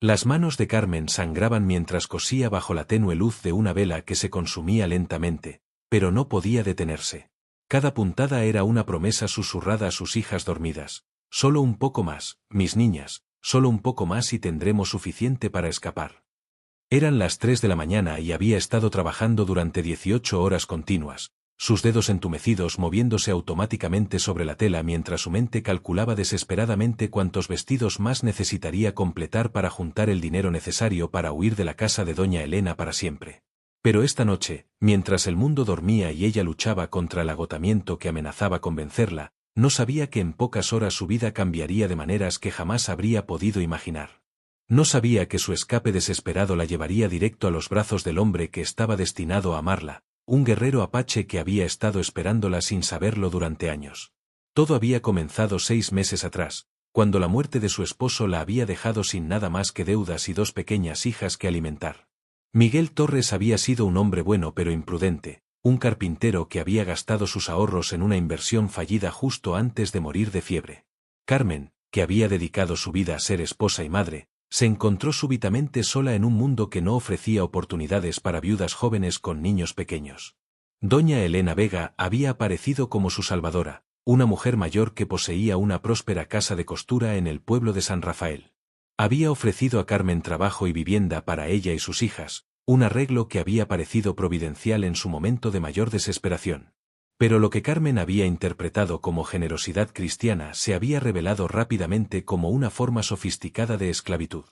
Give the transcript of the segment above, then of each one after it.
Las manos de Carmen sangraban mientras cosía bajo la tenue luz de una vela que se consumía lentamente, pero no podía detenerse. Cada puntada era una promesa susurrada a sus hijas dormidas. Solo un poco más, mis niñas, solo un poco más y tendremos suficiente para escapar. Eran las 3 de la mañana y había estado trabajando durante 18 horas continuas, sus dedos entumecidos moviéndose automáticamente sobre la tela mientras su mente calculaba desesperadamente cuántos vestidos más necesitaría completar para juntar el dinero necesario para huir de la casa de doña Elena para siempre. Pero esta noche, mientras el mundo dormía y ella luchaba contra el agotamiento que amenazaba con vencerla, no sabía que en pocas horas su vida cambiaría de maneras que jamás habría podido imaginar. No sabía que su escape desesperado la llevaría directo a los brazos del hombre que estaba destinado a amarla, un guerrero apache que había estado esperándola sin saberlo durante años. Todo había comenzado 6 meses atrás, cuando la muerte de su esposo la había dejado sin nada más que deudas y 2 pequeñas hijas que alimentar. Miguel Torres había sido un hombre bueno pero imprudente, un carpintero que había gastado sus ahorros en una inversión fallida justo antes de morir de fiebre. Carmen, que había dedicado su vida a ser esposa y madre, se encontró súbitamente sola en un mundo que no ofrecía oportunidades para viudas jóvenes con niños pequeños. Doña Elena Vega había aparecido como su salvadora, una mujer mayor que poseía una próspera casa de costura en el pueblo de San Rafael. Había ofrecido a Carmen trabajo y vivienda para ella y sus hijas, un arreglo que había parecido providencial en su momento de mayor desesperación. Pero lo que Carmen había interpretado como generosidad cristiana se había revelado rápidamente como una forma sofisticada de esclavitud.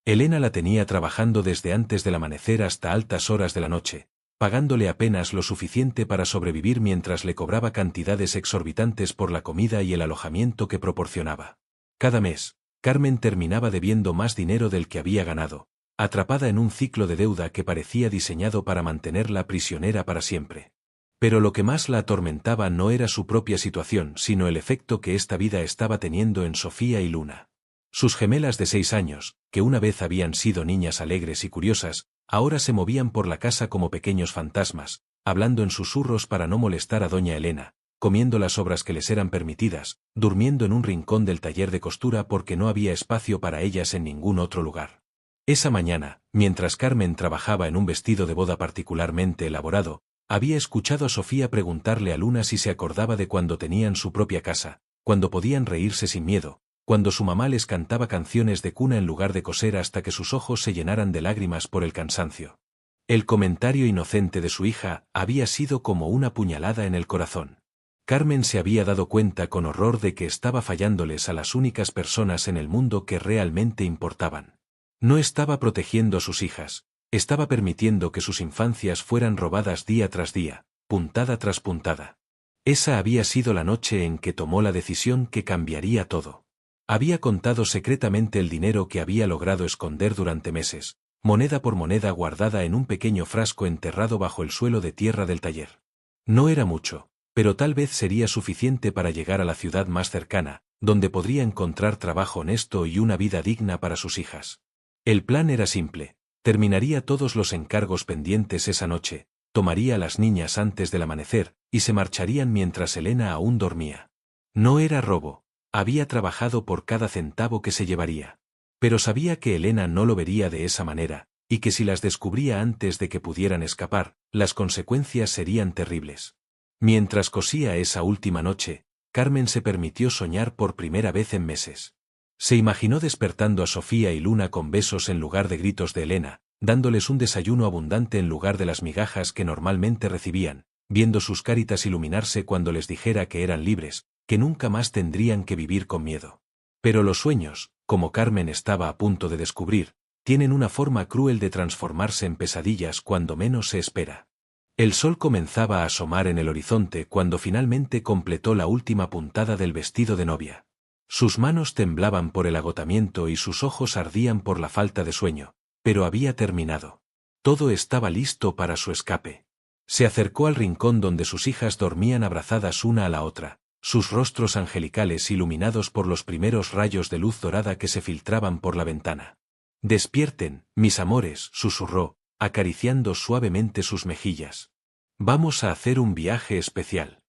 Elena la tenía trabajando desde antes del amanecer hasta altas horas de la noche, pagándole apenas lo suficiente para sobrevivir mientras le cobraba cantidades exorbitantes por la comida y el alojamiento que proporcionaba. Cada mes, Carmen terminaba debiendo más dinero del que había ganado, atrapada en un ciclo de deuda que parecía diseñado para mantenerla prisionera para siempre. Pero lo que más la atormentaba no era su propia situación, sino el efecto que esta vida estaba teniendo en Sofía y Luna. Sus gemelas de 6 años, que una vez habían sido niñas alegres y curiosas, ahora se movían por la casa como pequeños fantasmas, hablando en susurros para no molestar a doña Elena, comiendo las sobras que les eran permitidas, durmiendo en un rincón del taller de costura porque no había espacio para ellas en ningún otro lugar. Esa mañana, mientras Carmen trabajaba en un vestido de boda particularmente elaborado, había escuchado a Sofía preguntarle a Luna si se acordaba de cuando tenían su propia casa, cuando podían reírse sin miedo, cuando su mamá les cantaba canciones de cuna en lugar de coser hasta que sus ojos se llenaran de lágrimas por el cansancio. El comentario inocente de su hija había sido como una puñalada en el corazón. Carmen se había dado cuenta con horror de que estaba fallándoles a las únicas personas en el mundo que realmente importaban. No estaba protegiendo a sus hijas. Estaba permitiendo que sus infancias fueran robadas día tras día, puntada tras puntada. Esa había sido la noche en que tomó la decisión que cambiaría todo. Había contado secretamente el dinero que había logrado esconder durante meses, moneda por moneda guardada en un pequeño frasco enterrado bajo el suelo de tierra del taller. No era mucho, pero tal vez sería suficiente para llegar a la ciudad más cercana, donde podría encontrar trabajo honesto y una vida digna para sus hijas. El plan era simple. Terminaría todos los encargos pendientes esa noche, tomaría a las niñas antes del amanecer, y se marcharían mientras Elena aún dormía. No era robo, había trabajado por cada centavo que se llevaría. Pero sabía que Elena no lo vería de esa manera, y que si las descubría antes de que pudieran escapar, las consecuencias serían terribles. Mientras cosía esa última noche, Carmen se permitió soñar por primera vez en meses. Se imaginó despertando a Sofía y Luna con besos en lugar de gritos de Elena, dándoles un desayuno abundante en lugar de las migajas que normalmente recibían, viendo sus caritas iluminarse cuando les dijera que eran libres, que nunca más tendrían que vivir con miedo. Pero los sueños, como Carmen estaba a punto de descubrir, tienen una forma cruel de transformarse en pesadillas cuando menos se espera. El sol comenzaba a asomar en el horizonte cuando finalmente completó la última puntada del vestido de novia. Sus manos temblaban por el agotamiento y sus ojos ardían por la falta de sueño, pero había terminado. Todo estaba listo para su escape. Se acercó al rincón donde sus hijas dormían abrazadas una a la otra, sus rostros angelicales iluminados por los primeros rayos de luz dorada que se filtraban por la ventana. «Despierten, mis amores», susurró, acariciando suavemente sus mejillas. «Vamos a hacer un viaje especial».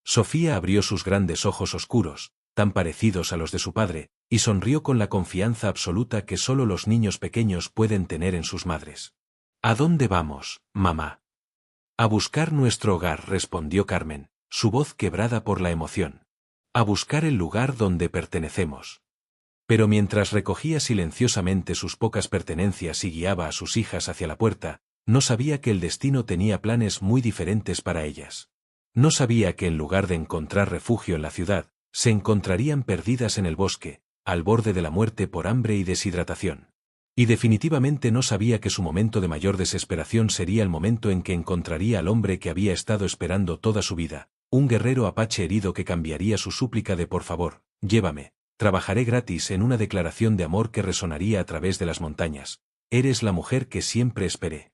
Sofía abrió sus grandes ojos oscuros, tan parecidos a los de su padre, y sonrió con la confianza absoluta que solo los niños pequeños pueden tener en sus madres. ¿A dónde vamos, mamá? A buscar nuestro hogar, respondió Carmen, su voz quebrada por la emoción. A buscar el lugar donde pertenecemos. Pero mientras recogía silenciosamente sus pocas pertenencias y guiaba a sus hijas hacia la puerta, no sabía que el destino tenía planes muy diferentes para ellas. No sabía que en lugar de encontrar refugio en la ciudad, se encontrarían perdidas en el bosque, al borde de la muerte por hambre y deshidratación. Y definitivamente no sabía que su momento de mayor desesperación sería el momento en que encontraría al hombre que había estado esperando toda su vida, un guerrero apache herido que cambiaría su súplica de por favor, llévame, trabajaré gratis en una declaración de amor que resonaría a través de las montañas. Eres la mujer que siempre esperé.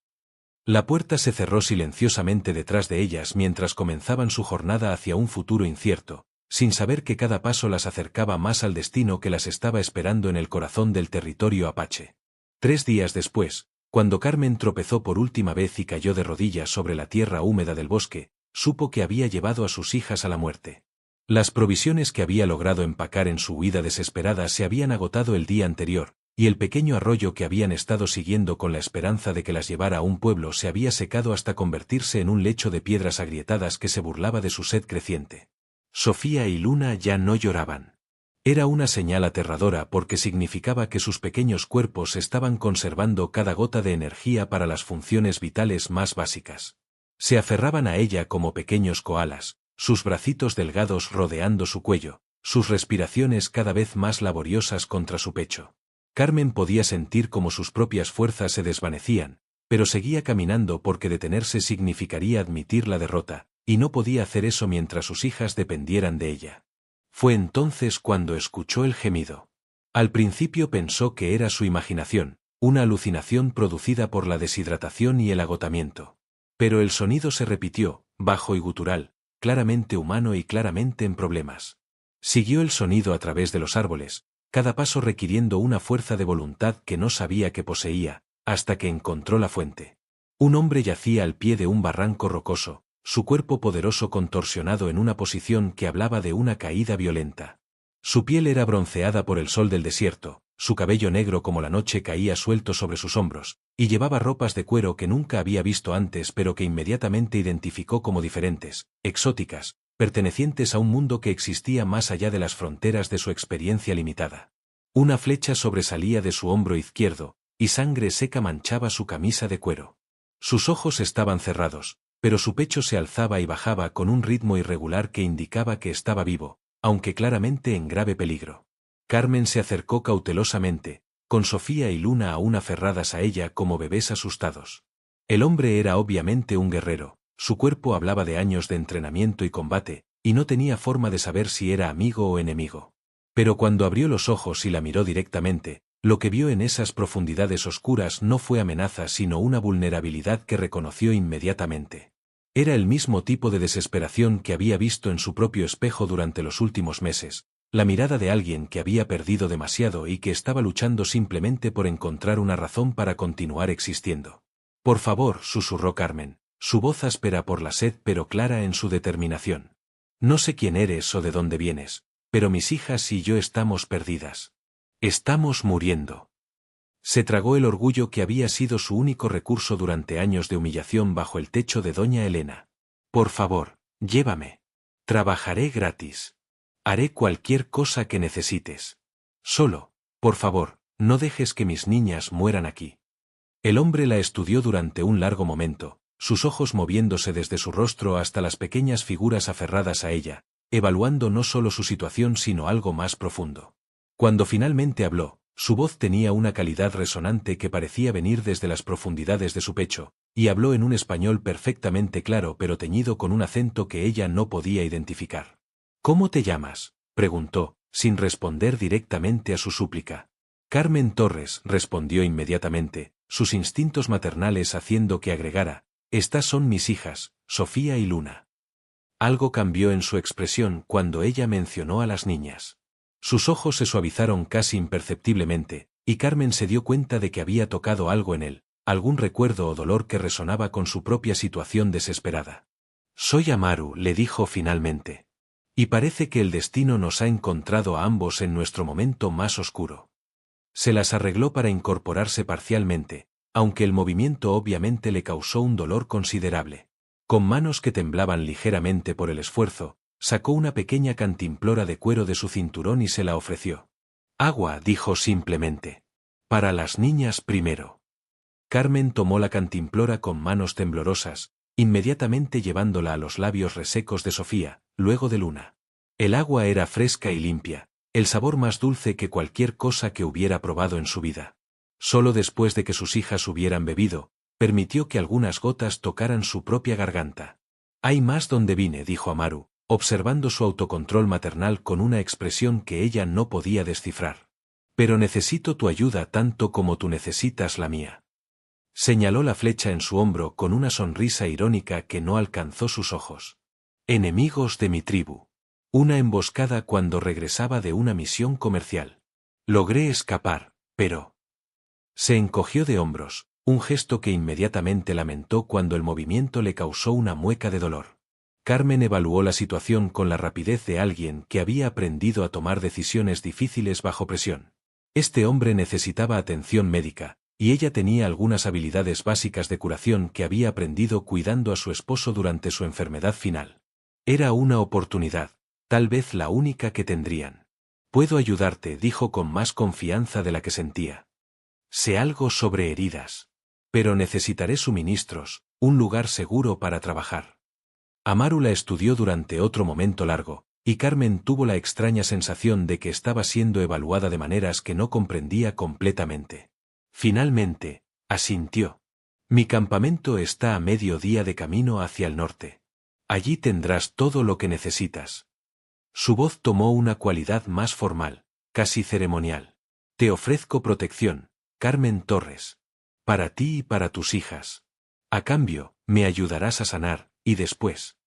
La puerta se cerró silenciosamente detrás de ellas mientras comenzaban su jornada hacia un futuro incierto, sin saber que cada paso las acercaba más al destino que las estaba esperando en el corazón del territorio apache. 3 días después, cuando Carmen tropezó por última vez y cayó de rodillas sobre la tierra húmeda del bosque, supo que había llevado a sus hijas a la muerte. Las provisiones que había logrado empacar en su huida desesperada se habían agotado el día anterior, y el pequeño arroyo que habían estado siguiendo con la esperanza de que las llevara a un pueblo se había secado hasta convertirse en un lecho de piedras agrietadas que se burlaba de su sed creciente. Sofía y Luna ya no lloraban. Era una señal aterradora porque significaba que sus pequeños cuerpos estaban conservando cada gota de energía para las funciones vitales más básicas. Se aferraban a ella como pequeños koalas, sus bracitos delgados rodeando su cuello, sus respiraciones cada vez más laboriosas contra su pecho. Carmen podía sentir cómo sus propias fuerzas se desvanecían, pero seguía caminando porque detenerse significaría admitir la derrota, y no podía hacer eso mientras sus hijas dependieran de ella. Fue entonces cuando escuchó el gemido. Al principio pensó que era su imaginación, una alucinación producida por la deshidratación y el agotamiento. Pero el sonido se repitió, bajo y gutural, claramente humano y claramente en problemas. Siguió el sonido a través de los árboles, cada paso requiriendo una fuerza de voluntad que no sabía que poseía, hasta que encontró la fuente. Un hombre yacía al pie de un barranco rocoso, su cuerpo poderoso contorsionado en una posición que hablaba de una caída violenta. Su piel era bronceada por el sol del desierto, su cabello negro como la noche caía suelto sobre sus hombros, y llevaba ropas de cuero que nunca había visto antes pero que inmediatamente identificó como diferentes, exóticas, pertenecientes a un mundo que existía más allá de las fronteras de su experiencia limitada. Una flecha sobresalía de su hombro izquierdo, y sangre seca manchaba su camisa de cuero. Sus ojos estaban cerrados, pero su pecho se alzaba y bajaba con un ritmo irregular que indicaba que estaba vivo, aunque claramente en grave peligro. Carmen se acercó cautelosamente, con Sofía y Luna aún aferradas a ella como bebés asustados. El hombre era obviamente un guerrero, su cuerpo hablaba de años de entrenamiento y combate, y no tenía forma de saber si era amigo o enemigo. Pero cuando abrió los ojos y la miró directamente, lo que vio en esas profundidades oscuras no fue amenaza sino una vulnerabilidad que reconoció inmediatamente. Era el mismo tipo de desesperación que había visto en su propio espejo durante los últimos meses, la mirada de alguien que había perdido demasiado y que estaba luchando simplemente por encontrar una razón para continuar existiendo. Por favor, susurró Carmen, su voz áspera por la sed pero clara en su determinación. No sé quién eres o de dónde vienes, pero mis hijas y yo estamos perdidas. Estamos muriendo. Se tragó el orgullo que había sido su único recurso durante años de humillación bajo el techo de doña Elena. Por favor, llévame. Trabajaré gratis. Haré cualquier cosa que necesites. Solo, por favor, no dejes que mis niñas mueran aquí. El hombre la estudió durante un largo momento, sus ojos moviéndose desde su rostro hasta las pequeñas figuras aferradas a ella, evaluando no solo su situación sino algo más profundo. Cuando finalmente habló, su voz tenía una calidad resonante que parecía venir desde las profundidades de su pecho, y habló en un español perfectamente claro pero teñido con un acento que ella no podía identificar. ¿Cómo te llamas?, preguntó, sin responder directamente a su súplica. Carmen Torres, respondió inmediatamente, sus instintos maternales haciendo que agregara, estas son mis hijas, Sofía y Luna. Algo cambió en su expresión cuando ella mencionó a las niñas. Sus ojos se suavizaron casi imperceptiblemente, y Carmen se dio cuenta de que había tocado algo en él, algún recuerdo o dolor que resonaba con su propia situación desesperada. Soy Amaru, le dijo finalmente. Y parece que el destino nos ha encontrado a ambos en nuestro momento más oscuro. Se las arregló para incorporarse parcialmente, aunque el movimiento obviamente le causó un dolor considerable. Con manos que temblaban ligeramente por el esfuerzo, sacó una pequeña cantimplora de cuero de su cinturón y se la ofreció. Agua, dijo simplemente. Para las niñas primero. Carmen tomó la cantimplora con manos temblorosas, inmediatamente llevándola a los labios resecos de Sofía, luego de Luna. El agua era fresca y limpia, el sabor más dulce que cualquier cosa que hubiera probado en su vida. Solo después de que sus hijas hubieran bebido, permitió que algunas gotas tocaran su propia garganta. Hay más donde vine, dijo Amaru, observando su autocontrol maternal con una expresión que ella no podía descifrar. Pero necesito tu ayuda tanto como tú necesitas la mía. Señaló la flecha en su hombro con una sonrisa irónica que no alcanzó sus ojos. Enemigos de mi tribu. Una emboscada cuando regresaba de una misión comercial. Logré escapar, pero... Se encogió de hombros, un gesto que inmediatamente lamentó cuando el movimiento le causó una mueca de dolor. Carmen evaluó la situación con la rapidez de alguien que había aprendido a tomar decisiones difíciles bajo presión. Este hombre necesitaba atención médica, y ella tenía algunas habilidades básicas de curación que había aprendido cuidando a su esposo durante su enfermedad final. Era una oportunidad, tal vez la única que tendrían. Puedo ayudarte, dijo con más confianza de la que sentía. Sé algo sobre heridas. Pero necesitaré suministros, un lugar seguro para trabajar. Amaru la estudió durante otro momento largo, y Carmen tuvo la extraña sensación de que estaba siendo evaluada de maneras que no comprendía completamente. Finalmente, asintió. Mi campamento está a medio día de camino hacia el norte. Allí tendrás todo lo que necesitas. Su voz tomó una cualidad más formal, casi ceremonial. Te ofrezco protección, Carmen Torres. Para ti y para tus hijas. A cambio, me ayudarás a sanar, y después.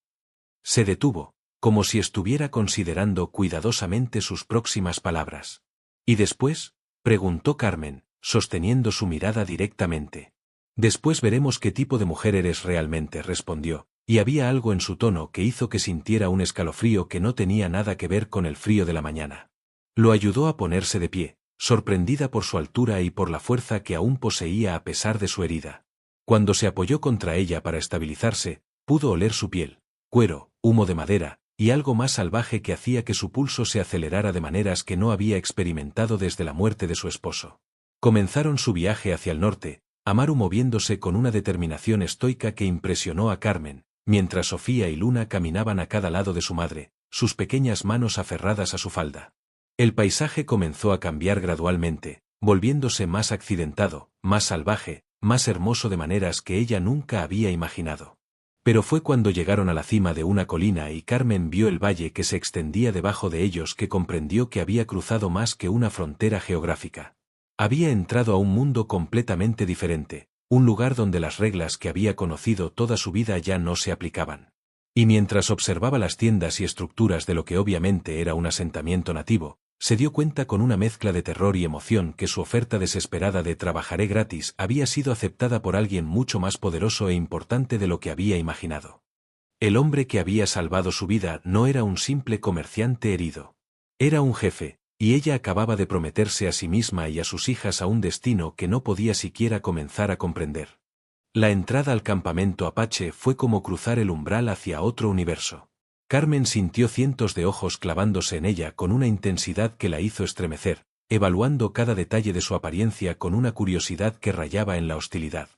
Se detuvo, como si estuviera considerando cuidadosamente sus próximas palabras. ¿Y después? Preguntó Carmen, sosteniendo su mirada directamente. Después veremos qué tipo de mujer eres realmente, respondió, y había algo en su tono que hizo que sintiera un escalofrío que no tenía nada que ver con el frío de la mañana. Lo ayudó a ponerse de pie, sorprendida por su altura y por la fuerza que aún poseía a pesar de su herida. Cuando se apoyó contra ella para estabilizarse, pudo oler su piel, cuero, humo de madera, y algo más salvaje que hacía que su pulso se acelerara de maneras que no había experimentado desde la muerte de su esposo. Comenzaron su viaje hacia el norte, Amaru moviéndose con una determinación estoica que impresionó a Carmen, mientras Sofía y Luna caminaban a cada lado de su madre, sus pequeñas manos aferradas a su falda. El paisaje comenzó a cambiar gradualmente, volviéndose más accidentado, más salvaje, más hermoso de maneras que ella nunca había imaginado. Pero fue cuando llegaron a la cima de una colina y Carmen vio el valle que se extendía debajo de ellos que comprendió que había cruzado más que una frontera geográfica. Había entrado a un mundo completamente diferente, un lugar donde las reglas que había conocido toda su vida ya no se aplicaban. Y mientras observaba las tiendas y estructuras de lo que obviamente era un asentamiento nativo, se dio cuenta con una mezcla de terror y emoción que su oferta desesperada de trabajaré gratis había sido aceptada por alguien mucho más poderoso e importante de lo que había imaginado. El hombre que había salvado su vida no era un simple comerciante herido. Era un jefe, y ella acababa de prometerse a sí misma y a sus hijas a un destino que no podía siquiera comenzar a comprender. La entrada al campamento Apache fue como cruzar el umbral hacia otro universo. Carmen sintió cientos de ojos clavándose en ella con una intensidad que la hizo estremecer, evaluando cada detalle de su apariencia con una curiosidad que rayaba en la hostilidad.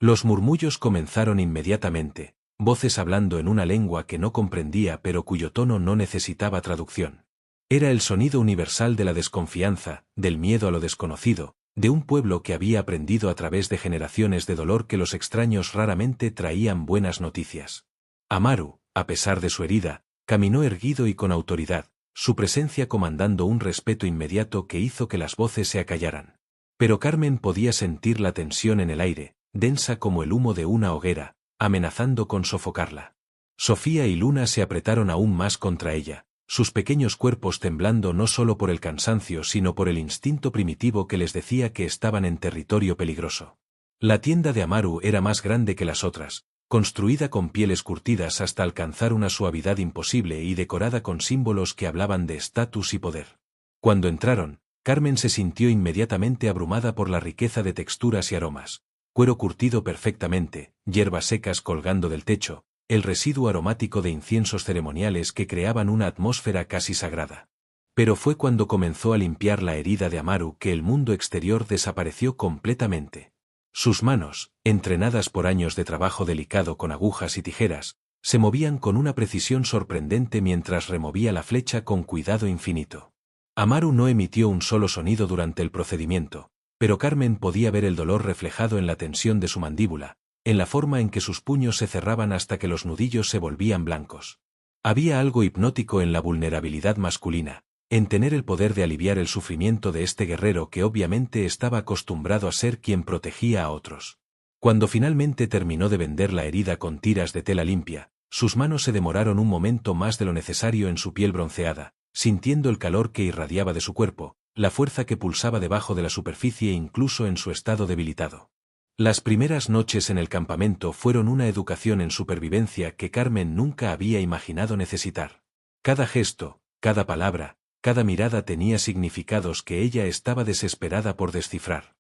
Los murmullos comenzaron inmediatamente, voces hablando en una lengua que no comprendía pero cuyo tono no necesitaba traducción. Era el sonido universal de la desconfianza, del miedo a lo desconocido, de un pueblo que había aprendido a través de generaciones de dolor que los extraños raramente traían buenas noticias. Amaru, a pesar de su herida, caminó erguido y con autoridad, su presencia comandando un respeto inmediato que hizo que las voces se acallaran. Pero Carmen podía sentir la tensión en el aire, densa como el humo de una hoguera, amenazando con sofocarla. Sofía y Luna se apretaron aún más contra ella, sus pequeños cuerpos temblando no solo por el cansancio sino por el instinto primitivo que les decía que estaban en territorio peligroso. La tienda de Amaru era más grande que las otras, construida con pieles curtidas hasta alcanzar una suavidad imposible y decorada con símbolos que hablaban de estatus y poder. Cuando entraron, Carmen se sintió inmediatamente abrumada por la riqueza de texturas y aromas: cuero curtido perfectamente, hierbas secas colgando del techo, el residuo aromático de inciensos ceremoniales que creaban una atmósfera casi sagrada. Pero fue cuando comenzó a limpiar la herida de Amaru que el mundo exterior desapareció completamente. Sus manos, entrenadas por años de trabajo delicado con agujas y tijeras, se movían con una precisión sorprendente mientras removía la flecha con cuidado infinito. Amaru no emitió un solo sonido durante el procedimiento, pero Carmen podía ver el dolor reflejado en la tensión de su mandíbula, en la forma en que sus puños se cerraban hasta que los nudillos se volvían blancos. Había algo hipnótico en la vulnerabilidad masculina, en tener el poder de aliviar el sufrimiento de este guerrero que obviamente estaba acostumbrado a ser quien protegía a otros. Cuando finalmente terminó de vender la herida con tiras de tela limpia, sus manos se demoraron un momento más de lo necesario en su piel bronceada, sintiendo el calor que irradiaba de su cuerpo, la fuerza que pulsaba debajo de la superficie incluso en su estado debilitado. Las primeras noches en el campamento fueron una educación en supervivencia que Carmen nunca había imaginado necesitar. Cada gesto, cada palabra, cada mirada tenía significados que ella estaba desesperada por descifrar.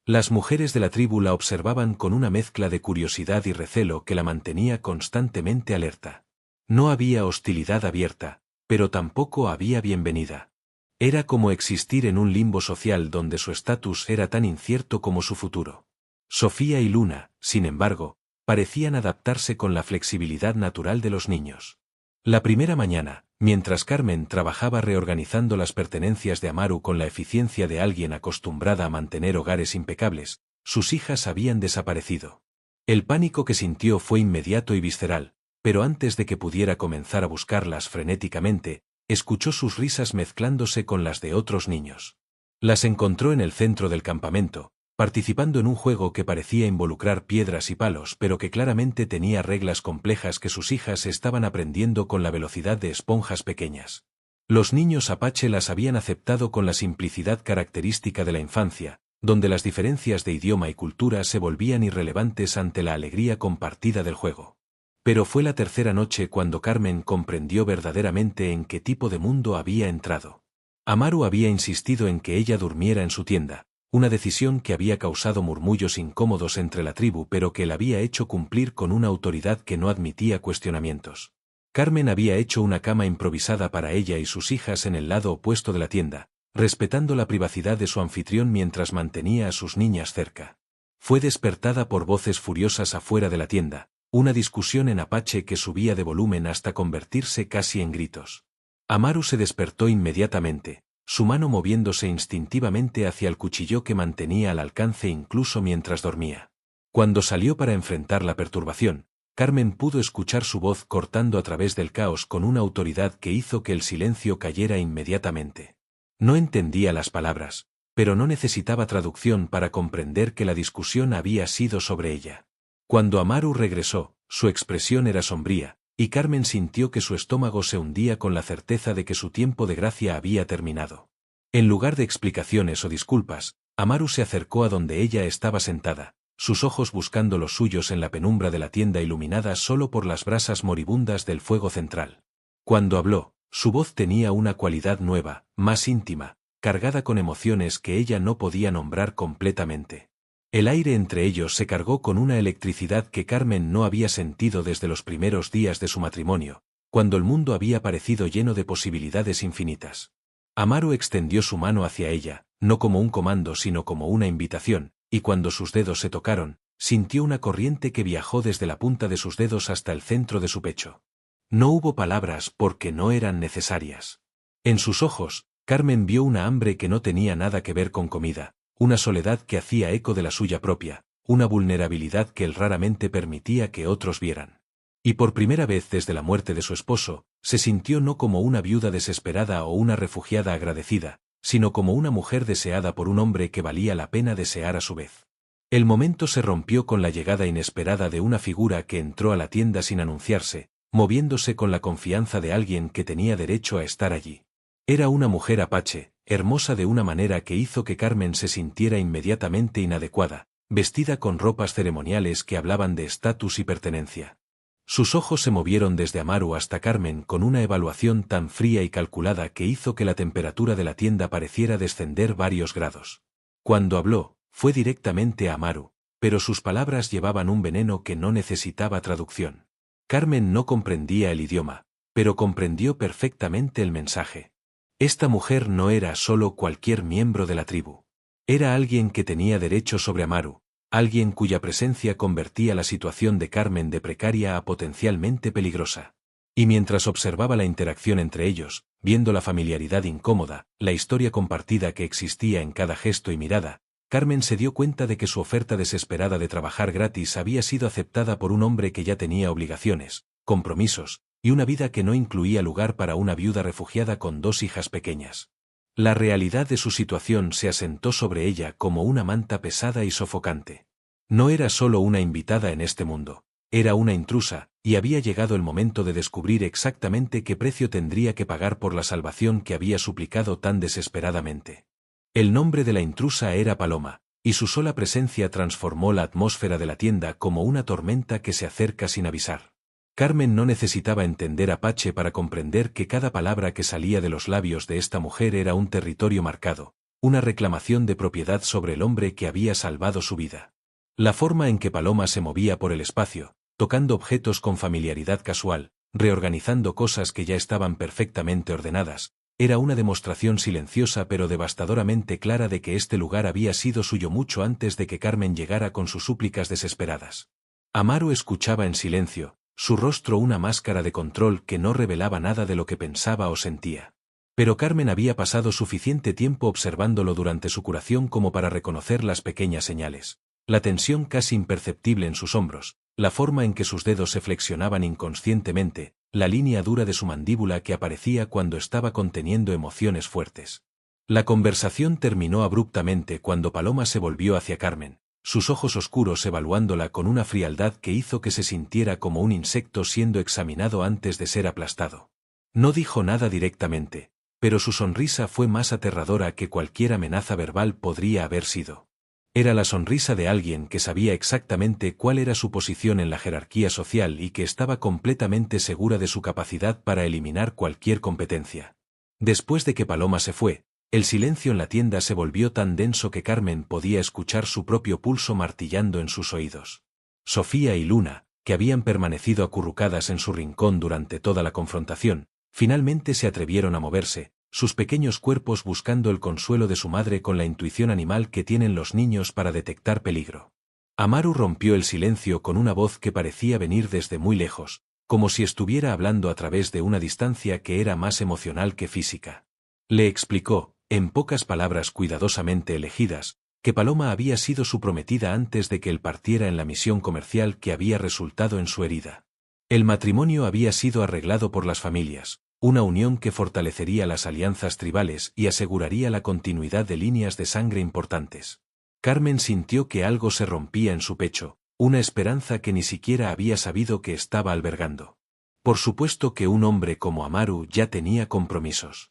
Las mujeres de la tribu la observaban con una mezcla de curiosidad y recelo que la mantenía constantemente alerta. No había hostilidad abierta, pero tampoco había bienvenida. Era como existir en un limbo social donde su estatus era tan incierto como su futuro. Sofía y Luna, sin embargo, parecían adaptarse con la flexibilidad natural de los niños. La primera mañana, mientras Carmen trabajaba reorganizando las pertenencias de Amaru con la eficiencia de alguien acostumbrada a mantener hogares impecables, sus hijas habían desaparecido. El pánico que sintió fue inmediato y visceral, pero antes de que pudiera comenzar a buscarlas frenéticamente, escuchó sus risas mezclándose con las de otros niños. Las encontró en el centro del campamento, participando en un juego que parecía involucrar piedras y palos pero que claramente tenía reglas complejas que sus hijas estaban aprendiendo con la velocidad de esponjas pequeñas. Los niños apache las habían aceptado con la simplicidad característica de la infancia, donde las diferencias de idioma y cultura se volvían irrelevantes ante la alegría compartida del juego. Pero fue la tercera noche cuando Carmen comprendió verdaderamente en qué tipo de mundo había entrado. Amaru había insistido en que ella durmiera en su tienda, una decisión que había causado murmullos incómodos entre la tribu pero que él había hecho cumplir con una autoridad que no admitía cuestionamientos. Carmen había hecho una cama improvisada para ella y sus hijas en el lado opuesto de la tienda, respetando la privacidad de su anfitrión mientras mantenía a sus niñas cerca. Fue despertada por voces furiosas afuera de la tienda, una discusión en apache que subía de volumen hasta convertirse casi en gritos. Amaru se despertó inmediatamente, su mano moviéndose instintivamente hacia el cuchillo que mantenía al alcance incluso mientras dormía. Cuando salió para enfrentar la perturbación, Carmen pudo escuchar su voz cortando a través del caos con una autoridad que hizo que el silencio cayera inmediatamente. No entendía las palabras, pero no necesitaba traducción para comprender que la discusión había sido sobre ella. Cuando Amaru regresó, su expresión era sombría, y Carmen sintió que su estómago se hundía con la certeza de que su tiempo de gracia había terminado. En lugar de explicaciones o disculpas, Amaru se acercó a donde ella estaba sentada, sus ojos buscando los suyos en la penumbra de la tienda iluminada solo por las brasas moribundas del fuego central. Cuando habló, su voz tenía una cualidad nueva, más íntima, cargada con emociones que ella no podía nombrar completamente. El aire entre ellos se cargó con una electricidad que Carmen no había sentido desde los primeros días de su matrimonio, cuando el mundo había parecido lleno de posibilidades infinitas. Amaru extendió su mano hacia ella, no como un comando sino como una invitación, y cuando sus dedos se tocaron, sintió una corriente que viajó desde la punta de sus dedos hasta el centro de su pecho. No hubo palabras porque no eran necesarias. En sus ojos, Carmen vio una hambre que no tenía nada que ver con comida, una soledad que hacía eco de la suya propia, una vulnerabilidad que él raramente permitía que otros vieran. Y por primera vez desde la muerte de su esposo, se sintió no como una viuda desesperada o una refugiada agradecida, sino como una mujer deseada por un hombre que valía la pena desear a su vez. El momento se rompió con la llegada inesperada de una figura que entró a la tienda sin anunciarse, moviéndose con la confianza de alguien que tenía derecho a estar allí. Era una mujer apache, hermosa de una manera que hizo que Carmen se sintiera inmediatamente inadecuada, vestida con ropas ceremoniales que hablaban de estatus y pertenencia. Sus ojos se movieron desde Amaru hasta Carmen con una evaluación tan fría y calculada que hizo que la temperatura de la tienda pareciera descender varios grados. Cuando habló, fue directamente a Amaru, pero sus palabras llevaban un veneno que no necesitaba traducción. Carmen no comprendía el idioma, pero comprendió perfectamente el mensaje. Esta mujer no era solo cualquier miembro de la tribu. Era alguien que tenía derecho sobre Amaru, alguien cuya presencia convertía la situación de Carmen de precaria a potencialmente peligrosa. Y mientras observaba la interacción entre ellos, viendo la familiaridad incómoda, la historia compartida que existía en cada gesto y mirada, Carmen se dio cuenta de que su oferta desesperada de trabajar gratis había sido aceptada por un hombre que ya tenía obligaciones, compromisos, y una vida que no incluía lugar para una viuda refugiada con 2 hijas pequeñas. La realidad de su situación se asentó sobre ella como una manta pesada y sofocante. No era solo una invitada en este mundo, era una intrusa, y había llegado el momento de descubrir exactamente qué precio tendría que pagar por la salvación que había suplicado tan desesperadamente. El nombre de la intrusa era Paloma, y su sola presencia transformó la atmósfera de la tienda como una tormenta que se acerca sin avisar. Carmen no necesitaba entender apache para comprender que cada palabra que salía de los labios de esta mujer era un territorio marcado, una reclamación de propiedad sobre el hombre que había salvado su vida. La forma en que Paloma se movía por el espacio, tocando objetos con familiaridad casual, reorganizando cosas que ya estaban perfectamente ordenadas, era una demostración silenciosa pero devastadoramente clara de que este lugar había sido suyo mucho antes de que Carmen llegara con sus súplicas desesperadas. Amaru escuchaba en silencio, su rostro una máscara de control que no revelaba nada de lo que pensaba o sentía. Pero Carmen había pasado suficiente tiempo observándolo durante su curación como para reconocer las pequeñas señales, la tensión casi imperceptible en sus hombros, la forma en que sus dedos se flexionaban inconscientemente, la línea dura de su mandíbula que aparecía cuando estaba conteniendo emociones fuertes. La conversación terminó abruptamente cuando Paloma se volvió hacia Carmen, sus ojos oscuros evaluándola con una frialdad que hizo que se sintiera como un insecto siendo examinado antes de ser aplastado. No dijo nada directamente, pero su sonrisa fue más aterradora que cualquier amenaza verbal podría haber sido. Era la sonrisa de alguien que sabía exactamente cuál era su posición en la jerarquía social y que estaba completamente segura de su capacidad para eliminar cualquier competencia. Después de que Paloma se fue, el silencio en la tienda se volvió tan denso que Carmen podía escuchar su propio pulso martillando en sus oídos. Sofía y Luna, que habían permanecido acurrucadas en su rincón durante toda la confrontación, finalmente se atrevieron a moverse, sus pequeños cuerpos buscando el consuelo de su madre con la intuición animal que tienen los niños para detectar peligro. Amaru rompió el silencio con una voz que parecía venir desde muy lejos, como si estuviera hablando a través de una distancia que era más emocional que física. Le explicó, en pocas palabras cuidadosamente elegidas, que Paloma había sido su prometida antes de que él partiera en la misión comercial que había resultado en su herida. El matrimonio había sido arreglado por las familias, una unión que fortalecería las alianzas tribales y aseguraría la continuidad de líneas de sangre importantes. Carmen sintió que algo se rompía en su pecho, una esperanza que ni siquiera había sabido que estaba albergando. Por supuesto que un hombre como Amaru ya tenía compromisos.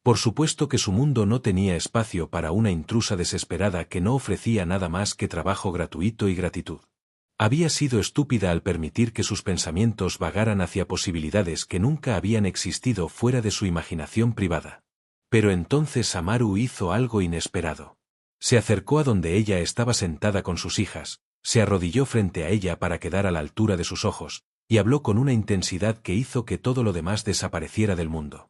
Por supuesto que su mundo no tenía espacio para una intrusa desesperada que no ofrecía nada más que trabajo gratuito y gratitud. Había sido estúpida al permitir que sus pensamientos vagaran hacia posibilidades que nunca habían existido fuera de su imaginación privada. Pero entonces Amaru hizo algo inesperado. Se acercó a donde ella estaba sentada con sus hijas, se arrodilló frente a ella para quedar a la altura de sus ojos, y habló con una intensidad que hizo que todo lo demás desapareciera del mundo.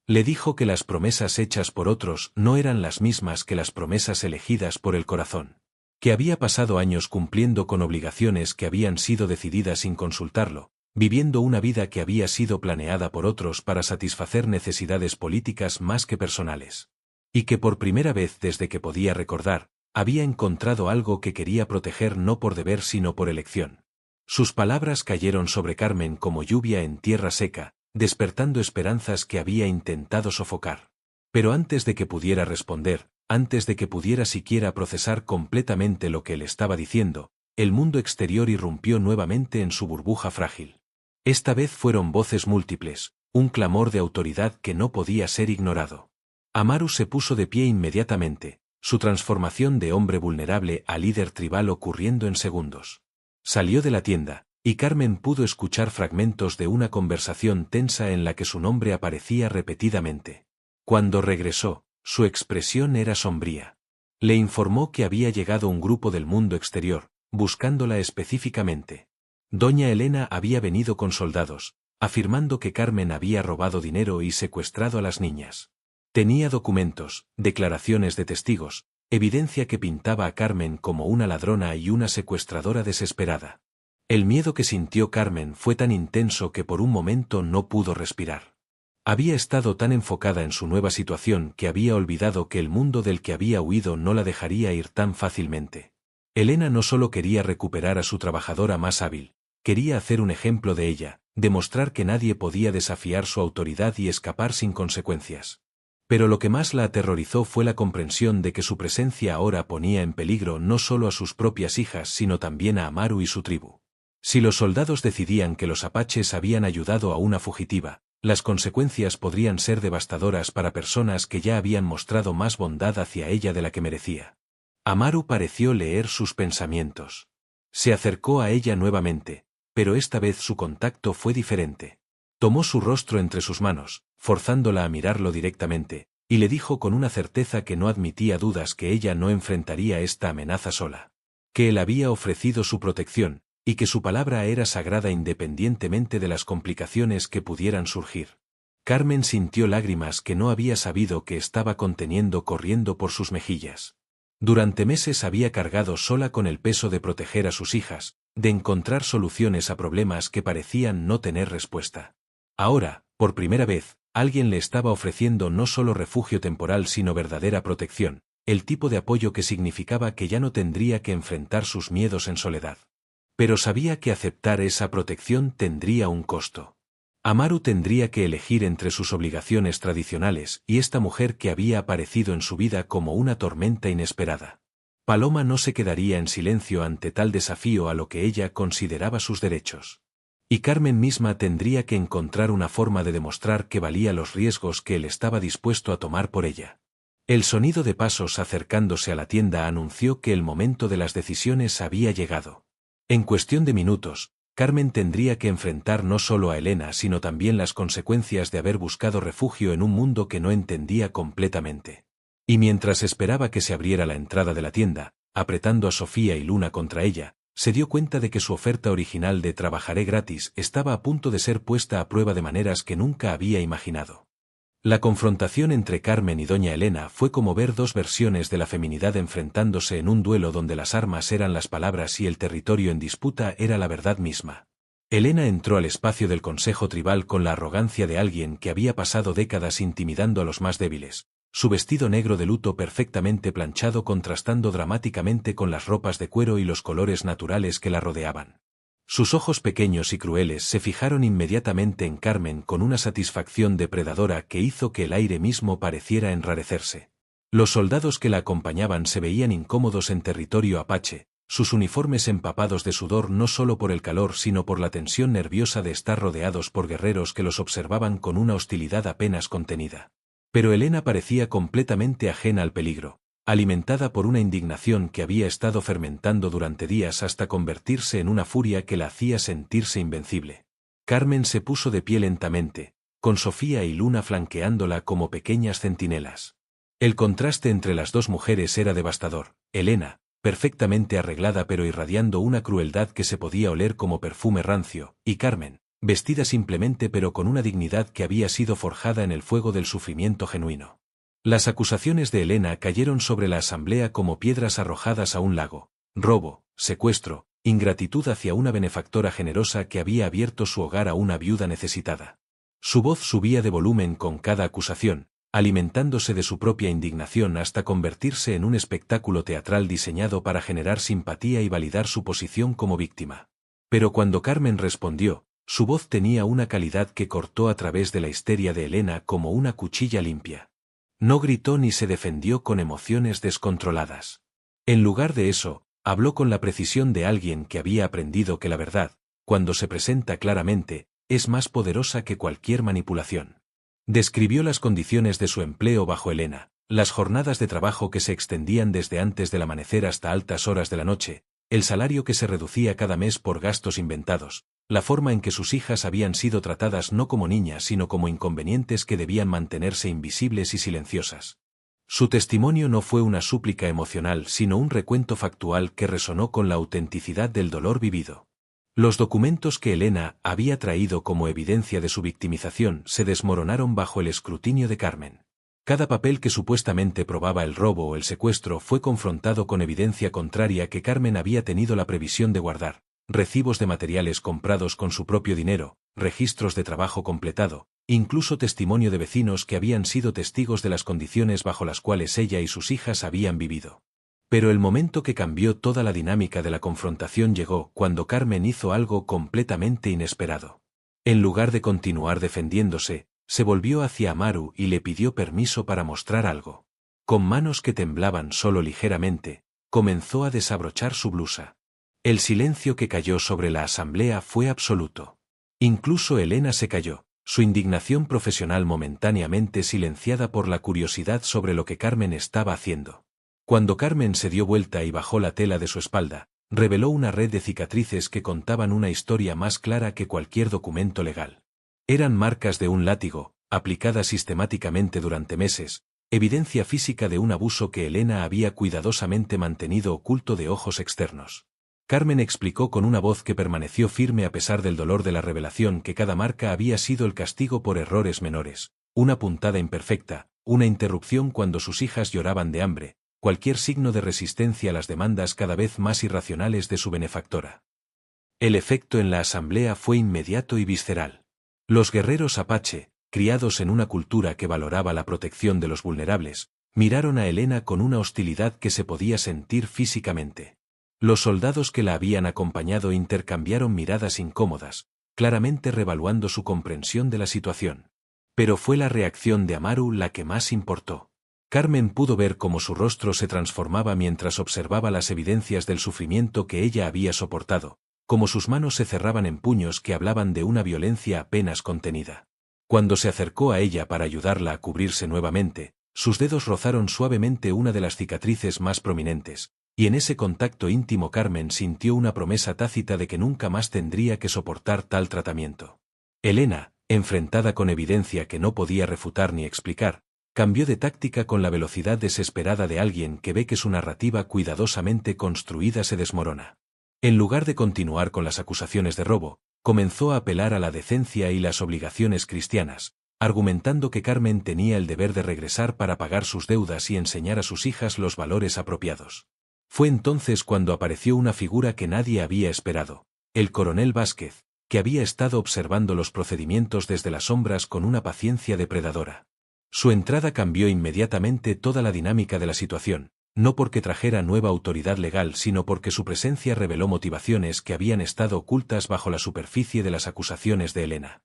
Le dijo que las promesas hechas por otros no eran las mismas que las promesas elegidas por el corazón. Que había pasado años cumpliendo con obligaciones que habían sido decididas sin consultarlo, viviendo una vida que había sido planeada por otros para satisfacer necesidades políticas más que personales. Y que por primera vez desde que podía recordar, había encontrado algo que quería proteger no por deber sino por elección. Sus palabras cayeron sobre Carmen como lluvia en tierra seca, despertando esperanzas que había intentado sofocar. Pero antes de que pudiera responder, antes de que pudiera siquiera procesar completamente lo que él estaba diciendo, el mundo exterior irrumpió nuevamente en su burbuja frágil. Esta vez fueron voces múltiples, un clamor de autoridad que no podía ser ignorado. Amaru se puso de pie inmediatamente, su transformación de hombre vulnerable a líder tribal ocurriendo en segundos. Salió de la tienda, y Carmen pudo escuchar fragmentos de una conversación tensa en la que su nombre aparecía repetidamente. Cuando regresó, su expresión era sombría. Le informó que había llegado un grupo del mundo exterior, buscándola específicamente. Doña Elena había venido con soldados, afirmando que Carmen había robado dinero y secuestrado a las niñas. Tenía documentos, declaraciones de testigos, evidencia que pintaba a Carmen como una ladrona y una secuestradora desesperada. El miedo que sintió Carmen fue tan intenso que por un momento no pudo respirar. Había estado tan enfocada en su nueva situación que había olvidado que el mundo del que había huido no la dejaría ir tan fácilmente. Elena no solo quería recuperar a su trabajadora más hábil, quería hacer un ejemplo de ella, demostrar que nadie podía desafiar su autoridad y escapar sin consecuencias. Pero lo que más la aterrorizó fue la comprensión de que su presencia ahora ponía en peligro no solo a sus propias hijas sino también a Amaru y su tribu. Si los soldados decidían que los apaches habían ayudado a una fugitiva, las consecuencias podrían ser devastadoras para personas que ya habían mostrado más bondad hacia ella de la que merecía. Amaru pareció leer sus pensamientos. Se acercó a ella nuevamente, pero esta vez su contacto fue diferente. Tomó su rostro entre sus manos, forzándola a mirarlo directamente, y le dijo con una certeza que no admitía dudas que ella no enfrentaría esta amenaza sola. Que él había ofrecido su protección, y que su palabra era sagrada independientemente de las complicaciones que pudieran surgir. Carmen sintió lágrimas que no había sabido que estaba conteniendo corriendo por sus mejillas. Durante meses había cargado sola con el peso de proteger a sus hijas, de encontrar soluciones a problemas que parecían no tener respuesta. Ahora, por primera vez, alguien le estaba ofreciendo no solo refugio temporal sino verdadera protección, el tipo de apoyo que significaba que ya no tendría que enfrentar sus miedos en soledad. Pero sabía que aceptar esa protección tendría un costo. Amaru tendría que elegir entre sus obligaciones tradicionales y esta mujer que había aparecido en su vida como una tormenta inesperada. Paloma no se quedaría en silencio ante tal desafío a lo que ella consideraba sus derechos. Y Carmen misma tendría que encontrar una forma de demostrar que valía los riesgos que él estaba dispuesto a tomar por ella. El sonido de pasos acercándose a la tienda anunció que el momento de las decisiones había llegado. En cuestión de minutos, Carmen tendría que enfrentar no solo a Elena sino también las consecuencias de haber buscado refugio en un mundo que no entendía completamente. Y mientras esperaba que se abriera la entrada de la tienda, apretando a Sofía y Luna contra ella, se dio cuenta de que su oferta original de trabajaré gratis estaba a punto de ser puesta a prueba de maneras que nunca había imaginado. La confrontación entre Carmen y doña Elena fue como ver dos versiones de la feminidad enfrentándose en un duelo donde las armas eran las palabras y el territorio en disputa era la verdad misma. Elena entró al espacio del consejo tribal con la arrogancia de alguien que había pasado décadas intimidando a los más débiles, su vestido negro de luto perfectamente planchado contrastando dramáticamente con las ropas de cuero y los colores naturales que la rodeaban. Sus ojos pequeños y crueles se fijaron inmediatamente en Carmen con una satisfacción depredadora que hizo que el aire mismo pareciera enrarecerse. Los soldados que la acompañaban se veían incómodos en territorio apache, sus uniformes empapados de sudor no solo por el calor sino por la tensión nerviosa de estar rodeados por guerreros que los observaban con una hostilidad apenas contenida. Pero Elena parecía completamente ajena al peligro, alimentada por una indignación que había estado fermentando durante días hasta convertirse en una furia que la hacía sentirse invencible. Carmen se puso de pie lentamente, con Sofía y Luna flanqueándola como pequeñas centinelas. El contraste entre las dos mujeres era devastador. Elena, perfectamente arreglada pero irradiando una crueldad que se podía oler como perfume rancio, y Carmen, vestida simplemente pero con una dignidad que había sido forjada en el fuego del sufrimiento genuino. Las acusaciones de Elena cayeron sobre la asamblea como piedras arrojadas a un lago: robo, secuestro, ingratitud hacia una benefactora generosa que había abierto su hogar a una viuda necesitada. Su voz subía de volumen con cada acusación, alimentándose de su propia indignación hasta convertirse en un espectáculo teatral diseñado para generar simpatía y validar su posición como víctima. Pero cuando Carmen respondió, su voz tenía una calidad que cortó a través de la histeria de Elena como una cuchilla limpia. No gritó ni se defendió con emociones descontroladas. En lugar de eso, habló con la precisión de alguien que había aprendido que la verdad, cuando se presenta claramente, es más poderosa que cualquier manipulación. Describió las condiciones de su empleo bajo Elena, Las jornadas de trabajo que se extendían desde antes del amanecer hasta altas horas de la noche, el salario que se reducía cada mes por gastos inventados, la forma en que sus hijas habían sido tratadas no como niñas sino como inconvenientes que debían mantenerse invisibles y silenciosas. Su testimonio no fue una súplica emocional sino un recuento factual que resonó con la autenticidad del dolor vivido. Los documentos que Elena había traído como evidencia de su victimización se desmoronaron bajo el escrutinio de Carmen. Cada papel que supuestamente probaba el robo o el secuestro fue confrontado con evidencia contraria que Carmen había tenido la previsión de guardar, recibos de materiales comprados con su propio dinero, registros de trabajo completado, incluso testimonio de vecinos que habían sido testigos de las condiciones bajo las cuales ella y sus hijas habían vivido. Pero el momento que cambió toda la dinámica de la confrontación llegó cuando Carmen hizo algo completamente inesperado. En lugar de continuar defendiéndose, se volvió hacia Amaru y le pidió permiso para mostrar algo. Con manos que temblaban solo ligeramente, comenzó a desabrochar su blusa. El silencio que cayó sobre la asamblea fue absoluto. Incluso Elena se calló, su indignación profesional momentáneamente silenciada por la curiosidad sobre lo que Carmen estaba haciendo. Cuando Carmen se dio vuelta y bajó la tela de su espalda, reveló una red de cicatrices que contaban una historia más clara que cualquier documento legal. Eran marcas de un látigo, aplicadas sistemáticamente durante meses, evidencia física de un abuso que Elena había cuidadosamente mantenido oculto de ojos externos. Carmen explicó con una voz que permaneció firme a pesar del dolor de la revelación que cada marca había sido el castigo por errores menores, una puntada imperfecta, una interrupción cuando sus hijas lloraban de hambre, cualquier signo de resistencia a las demandas cada vez más irracionales de su benefactora. El efecto en la asamblea fue inmediato y visceral. Los guerreros apache, criados en una cultura que valoraba la protección de los vulnerables, miraron a Elena con una hostilidad que se podía sentir físicamente. Los soldados que la habían acompañado intercambiaron miradas incómodas, claramente revaluando su comprensión de la situación. Pero fue la reacción de Amaru la que más importó. Carmen pudo ver cómo su rostro se transformaba mientras observaba las evidencias del sufrimiento que ella había soportado, como sus manos se cerraban en puños que hablaban de una violencia apenas contenida. Cuando se acercó a ella para ayudarla a cubrirse nuevamente, sus dedos rozaron suavemente una de las cicatrices más prominentes, y en ese contacto íntimo Carmen sintió una promesa tácita de que nunca más tendría que soportar tal tratamiento. Elena, enfrentada con evidencia que no podía refutar ni explicar, cambió de táctica con la velocidad desesperada de alguien que ve que su narrativa cuidadosamente construida se desmorona. En lugar de continuar con las acusaciones de robo, comenzó a apelar a la decencia y las obligaciones cristianas, argumentando que Carmen tenía el deber de regresar para pagar sus deudas y enseñar a sus hijas los valores apropiados. Fue entonces cuando apareció una figura que nadie había esperado, el coronel Vázquez, que había estado observando los procedimientos desde las sombras con una paciencia depredadora. Su entrada cambió inmediatamente toda la dinámica de la situación, no porque trajera nueva autoridad legal sino porque su presencia reveló motivaciones que habían estado ocultas bajo la superficie de las acusaciones de Elena.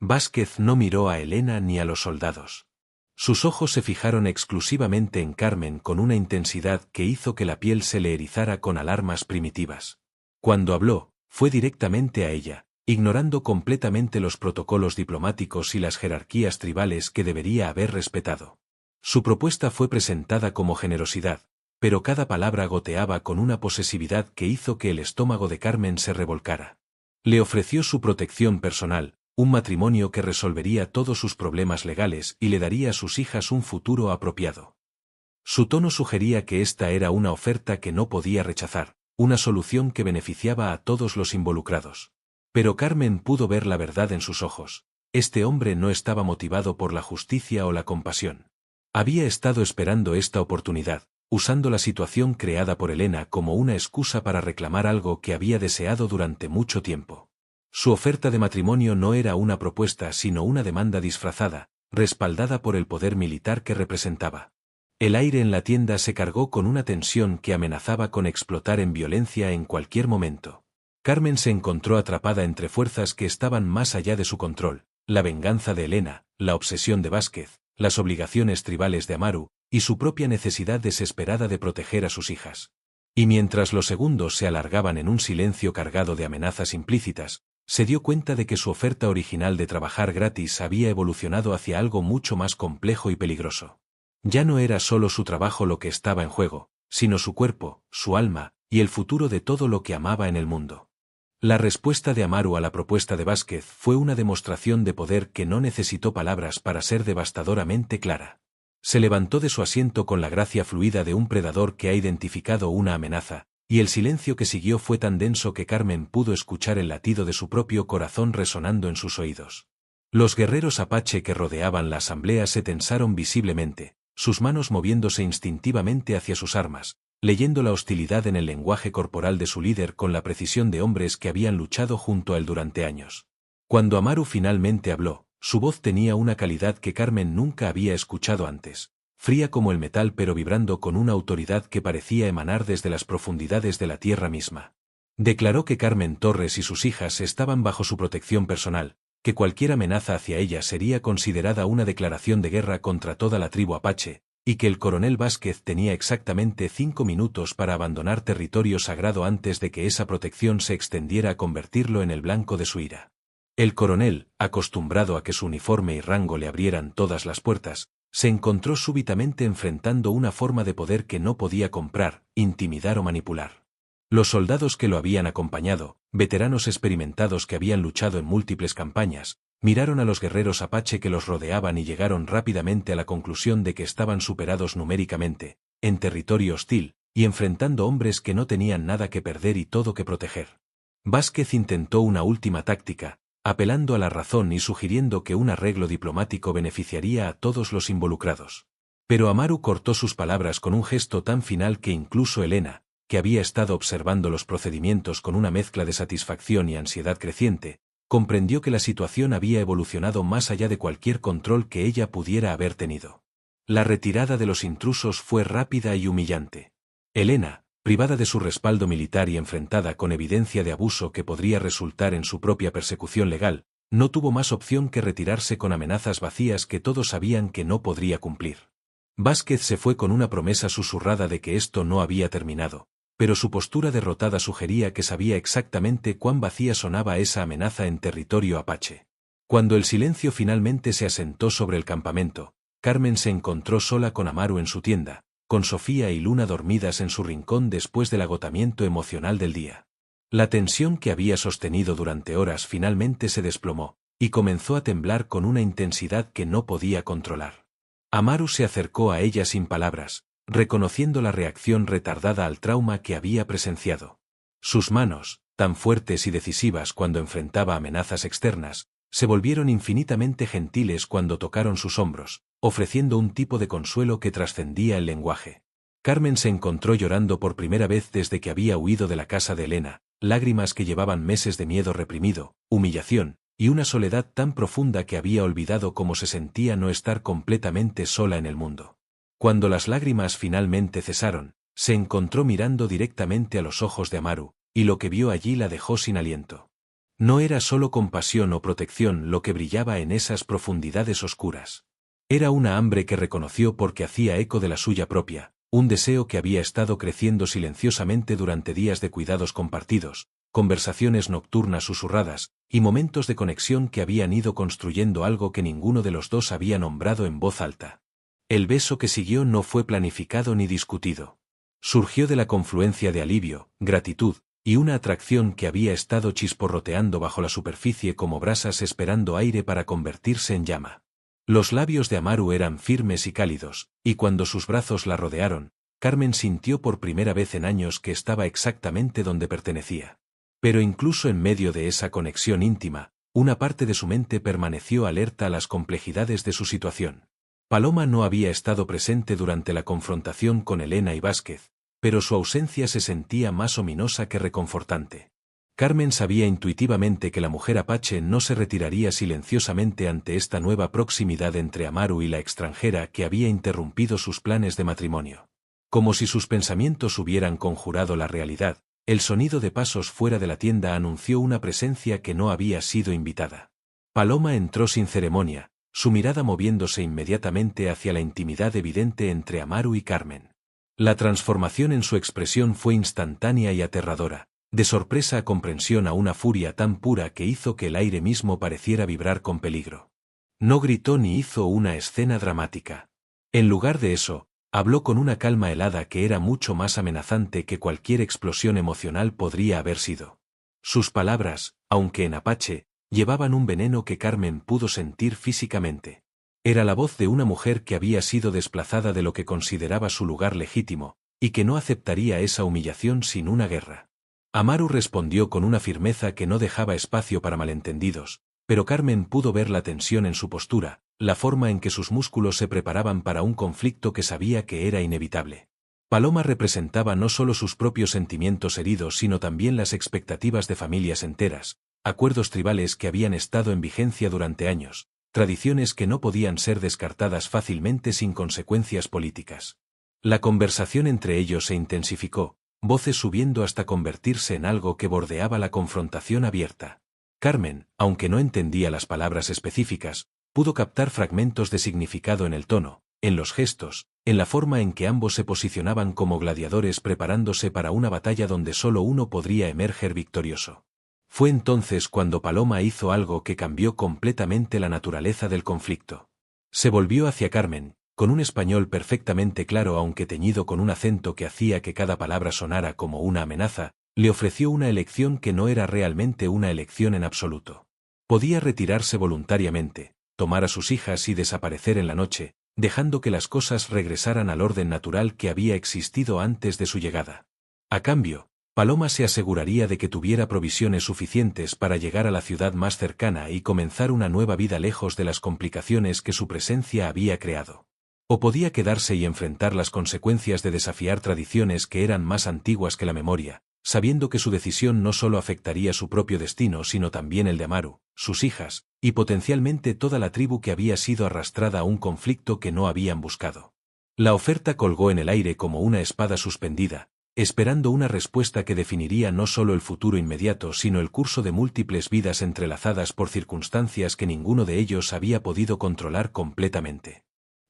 Vázquez no miró a Elena ni a los soldados. Sus ojos se fijaron exclusivamente en Carmen con una intensidad que hizo que la piel se le erizara con alarmas primitivas. Cuando habló, fue directamente a ella, ignorando completamente los protocolos diplomáticos y las jerarquías tribales que debería haber respetado. Su propuesta fue presentada como generosidad, pero cada palabra goteaba con una posesividad que hizo que el estómago de Carmen se revolcara. Le ofreció su protección personal, un matrimonio que resolvería todos sus problemas legales y le daría a sus hijas un futuro apropiado. Su tono sugería que esta era una oferta que no podía rechazar, una solución que beneficiaba a todos los involucrados. Pero Carmen pudo ver la verdad en sus ojos. Este hombre no estaba motivado por la justicia o la compasión. Había estado esperando esta oportunidad, usando la situación creada por Elena como una excusa para reclamar algo que había deseado durante mucho tiempo. Su oferta de matrimonio no era una propuesta sino una demanda disfrazada, respaldada por el poder militar que representaba. El aire en la tienda se cargó con una tensión que amenazaba con explotar en violencia en cualquier momento. Carmen se encontró atrapada entre fuerzas que estaban más allá de su control, la venganza de Elena, la obsesión de Vázquez, las obligaciones tribales de Amaru, y su propia necesidad desesperada de proteger a sus hijas. Y mientras los segundos se alargaban en un silencio cargado de amenazas implícitas, se dio cuenta de que su oferta original de trabajar gratis había evolucionado hacia algo mucho más complejo y peligroso. Ya no era solo su trabajo lo que estaba en juego, sino su cuerpo, su alma, y el futuro de todo lo que amaba en el mundo. La respuesta de Amaru a la propuesta de Vázquez fue una demostración de poder que no necesitó palabras para ser devastadoramente clara. Se levantó de su asiento con la gracia fluida de un predador que ha identificado una amenaza, y el silencio que siguió fue tan denso que Carmen pudo escuchar el latido de su propio corazón resonando en sus oídos. Los guerreros apache que rodeaban la asamblea se tensaron visiblemente, sus manos moviéndose instintivamente hacia sus armas, leyendo la hostilidad en el lenguaje corporal de su líder con la precisión de hombres que habían luchado junto a él durante años. Cuando Amaru finalmente habló, su voz tenía una calidad que Carmen nunca había escuchado antes, fría como el metal pero vibrando con una autoridad que parecía emanar desde las profundidades de la tierra misma. Declaró que Carmen Torres y sus hijas estaban bajo su protección personal, que cualquier amenaza hacia ella sería considerada una declaración de guerra contra toda la tribu apache, y que el coronel Vázquez tenía exactamente 5 minutos para abandonar territorio sagrado antes de que esa protección se extendiera a convertirlo en el blanco de su ira. El coronel, acostumbrado a que su uniforme y rango le abrieran todas las puertas, se encontró súbitamente enfrentando una forma de poder que no podía comprar, intimidar o manipular. Los soldados que lo habían acompañado, veteranos experimentados que habían luchado en múltiples campañas, miraron a los guerreros apache que los rodeaban y llegaron rápidamente a la conclusión de que estaban superados numéricamente, en territorio hostil, y enfrentando hombres que no tenían nada que perder y todo que proteger. Vázquez intentó una última táctica, apelando a la razón y sugiriendo que un arreglo diplomático beneficiaría a todos los involucrados. Pero Amaru cortó sus palabras con un gesto tan final que incluso Elena, que había estado observando los procedimientos con una mezcla de satisfacción y ansiedad creciente, comprendió que la situación había evolucionado más allá de cualquier control que ella pudiera haber tenido. La retirada de los intrusos fue rápida y humillante. Elena, privada de su respaldo militar y enfrentada con evidencia de abuso que podría resultar en su propia persecución legal, no tuvo más opción que retirarse con amenazas vacías que todos sabían que no podría cumplir. Vázquez se fue con una promesa susurrada de que esto no había terminado, pero su postura derrotada sugería que sabía exactamente cuán vacía sonaba esa amenaza en territorio apache. Cuando el silencio finalmente se asentó sobre el campamento, Carmen se encontró sola con Amaru en su tienda, con Sofía y Luna dormidas en su rincón después del agotamiento emocional del día. La tensión que había sostenido durante horas finalmente se desplomó, y comenzó a temblar con una intensidad que no podía controlar. Amaru se acercó a ella sin palabras, reconociendo la reacción retardada al trauma que había presenciado. Sus manos, tan fuertes y decisivas cuando enfrentaba amenazas externas, se volvieron infinitamente gentiles cuando tocaron sus hombros, ofreciendo un tipo de consuelo que trascendía el lenguaje. Carmen se encontró llorando por primera vez desde que había huido de la casa de Elena, lágrimas que llevaban meses de miedo reprimido, humillación, y una soledad tan profunda que había olvidado cómo se sentía no estar completamente sola en el mundo. Cuando las lágrimas finalmente cesaron, se encontró mirando directamente a los ojos de Amaru, y lo que vio allí la dejó sin aliento. No era solo compasión o protección lo que brillaba en esas profundidades oscuras. Era una hambre que reconoció porque hacía eco de la suya propia, un deseo que había estado creciendo silenciosamente durante días de cuidados compartidos, conversaciones nocturnas susurradas, y momentos de conexión que habían ido construyendo algo que ninguno de los dos había nombrado en voz alta. El beso que siguió no fue planificado ni discutido. Surgió de la confluencia de alivio, gratitud, y una atracción que había estado chisporroteando bajo la superficie como brasas esperando aire para convertirse en llama. Los labios de Amaru eran firmes y cálidos, y cuando sus brazos la rodearon, Carmen sintió por primera vez en años que estaba exactamente donde pertenecía. Pero incluso en medio de esa conexión íntima, una parte de su mente permaneció alerta a las complejidades de su situación. Paloma no había estado presente durante la confrontación con Elena y Vázquez, pero su ausencia se sentía más ominosa que reconfortante. Carmen sabía intuitivamente que la mujer apache no se retiraría silenciosamente ante esta nueva proximidad entre Amaru y la extranjera que había interrumpido sus planes de matrimonio. Como si sus pensamientos hubieran conjurado la realidad, el sonido de pasos fuera de la tienda anunció una presencia que no había sido invitada. Paloma entró sin ceremonia, su mirada moviéndose inmediatamente hacia la intimidad evidente entre Amaru y Carmen. La transformación en su expresión fue instantánea y aterradora, de sorpresa a comprensión a una furia tan pura que hizo que el aire mismo pareciera vibrar con peligro. No gritó ni hizo una escena dramática. En lugar de eso, habló con una calma helada que era mucho más amenazante que cualquier explosión emocional podría haber sido. Sus palabras, aunque en apache, llevaban un veneno que Carmen pudo sentir físicamente. Era la voz de una mujer que había sido desplazada de lo que consideraba su lugar legítimo, y que no aceptaría esa humillación sin una guerra. Amaru respondió con una firmeza que no dejaba espacio para malentendidos, pero Carmen pudo ver la tensión en su postura, la forma en que sus músculos se preparaban para un conflicto que sabía que era inevitable. Paloma representaba no solo sus propios sentimientos heridos sino también las expectativas de familias enteras, acuerdos tribales que habían estado en vigencia durante años, tradiciones que no podían ser descartadas fácilmente sin consecuencias políticas. La conversación entre ellos se intensificó, voces subiendo hasta convertirse en algo que bordeaba la confrontación abierta. Carmen, aunque no entendía las palabras específicas, pudo captar fragmentos de significado en el tono, en los gestos, en la forma en que ambos se posicionaban como gladiadores preparándose para una batalla donde solo uno podría emerger victorioso. Fue entonces cuando Paloma hizo algo que cambió completamente la naturaleza del conflicto. Se volvió hacia Carmen, con un español perfectamente claro aunque teñido con un acento que hacía que cada palabra sonara como una amenaza, le ofreció una elección que no era realmente una elección en absoluto. Podía retirarse voluntariamente, tomar a sus hijas y desaparecer en la noche, dejando que las cosas regresaran al orden natural que había existido antes de su llegada. A cambio, Paloma se aseguraría de que tuviera provisiones suficientes para llegar a la ciudad más cercana y comenzar una nueva vida lejos de las complicaciones que su presencia había creado. O podía quedarse y enfrentar las consecuencias de desafiar tradiciones que eran más antiguas que la memoria, sabiendo que su decisión no solo afectaría su propio destino sino también el de Amaru, sus hijas, y potencialmente toda la tribu que había sido arrastrada a un conflicto que no habían buscado. La oferta colgó en el aire como una espada suspendida, esperando una respuesta que definiría no solo el futuro inmediato sino el curso de múltiples vidas entrelazadas por circunstancias que ninguno de ellos había podido controlar completamente.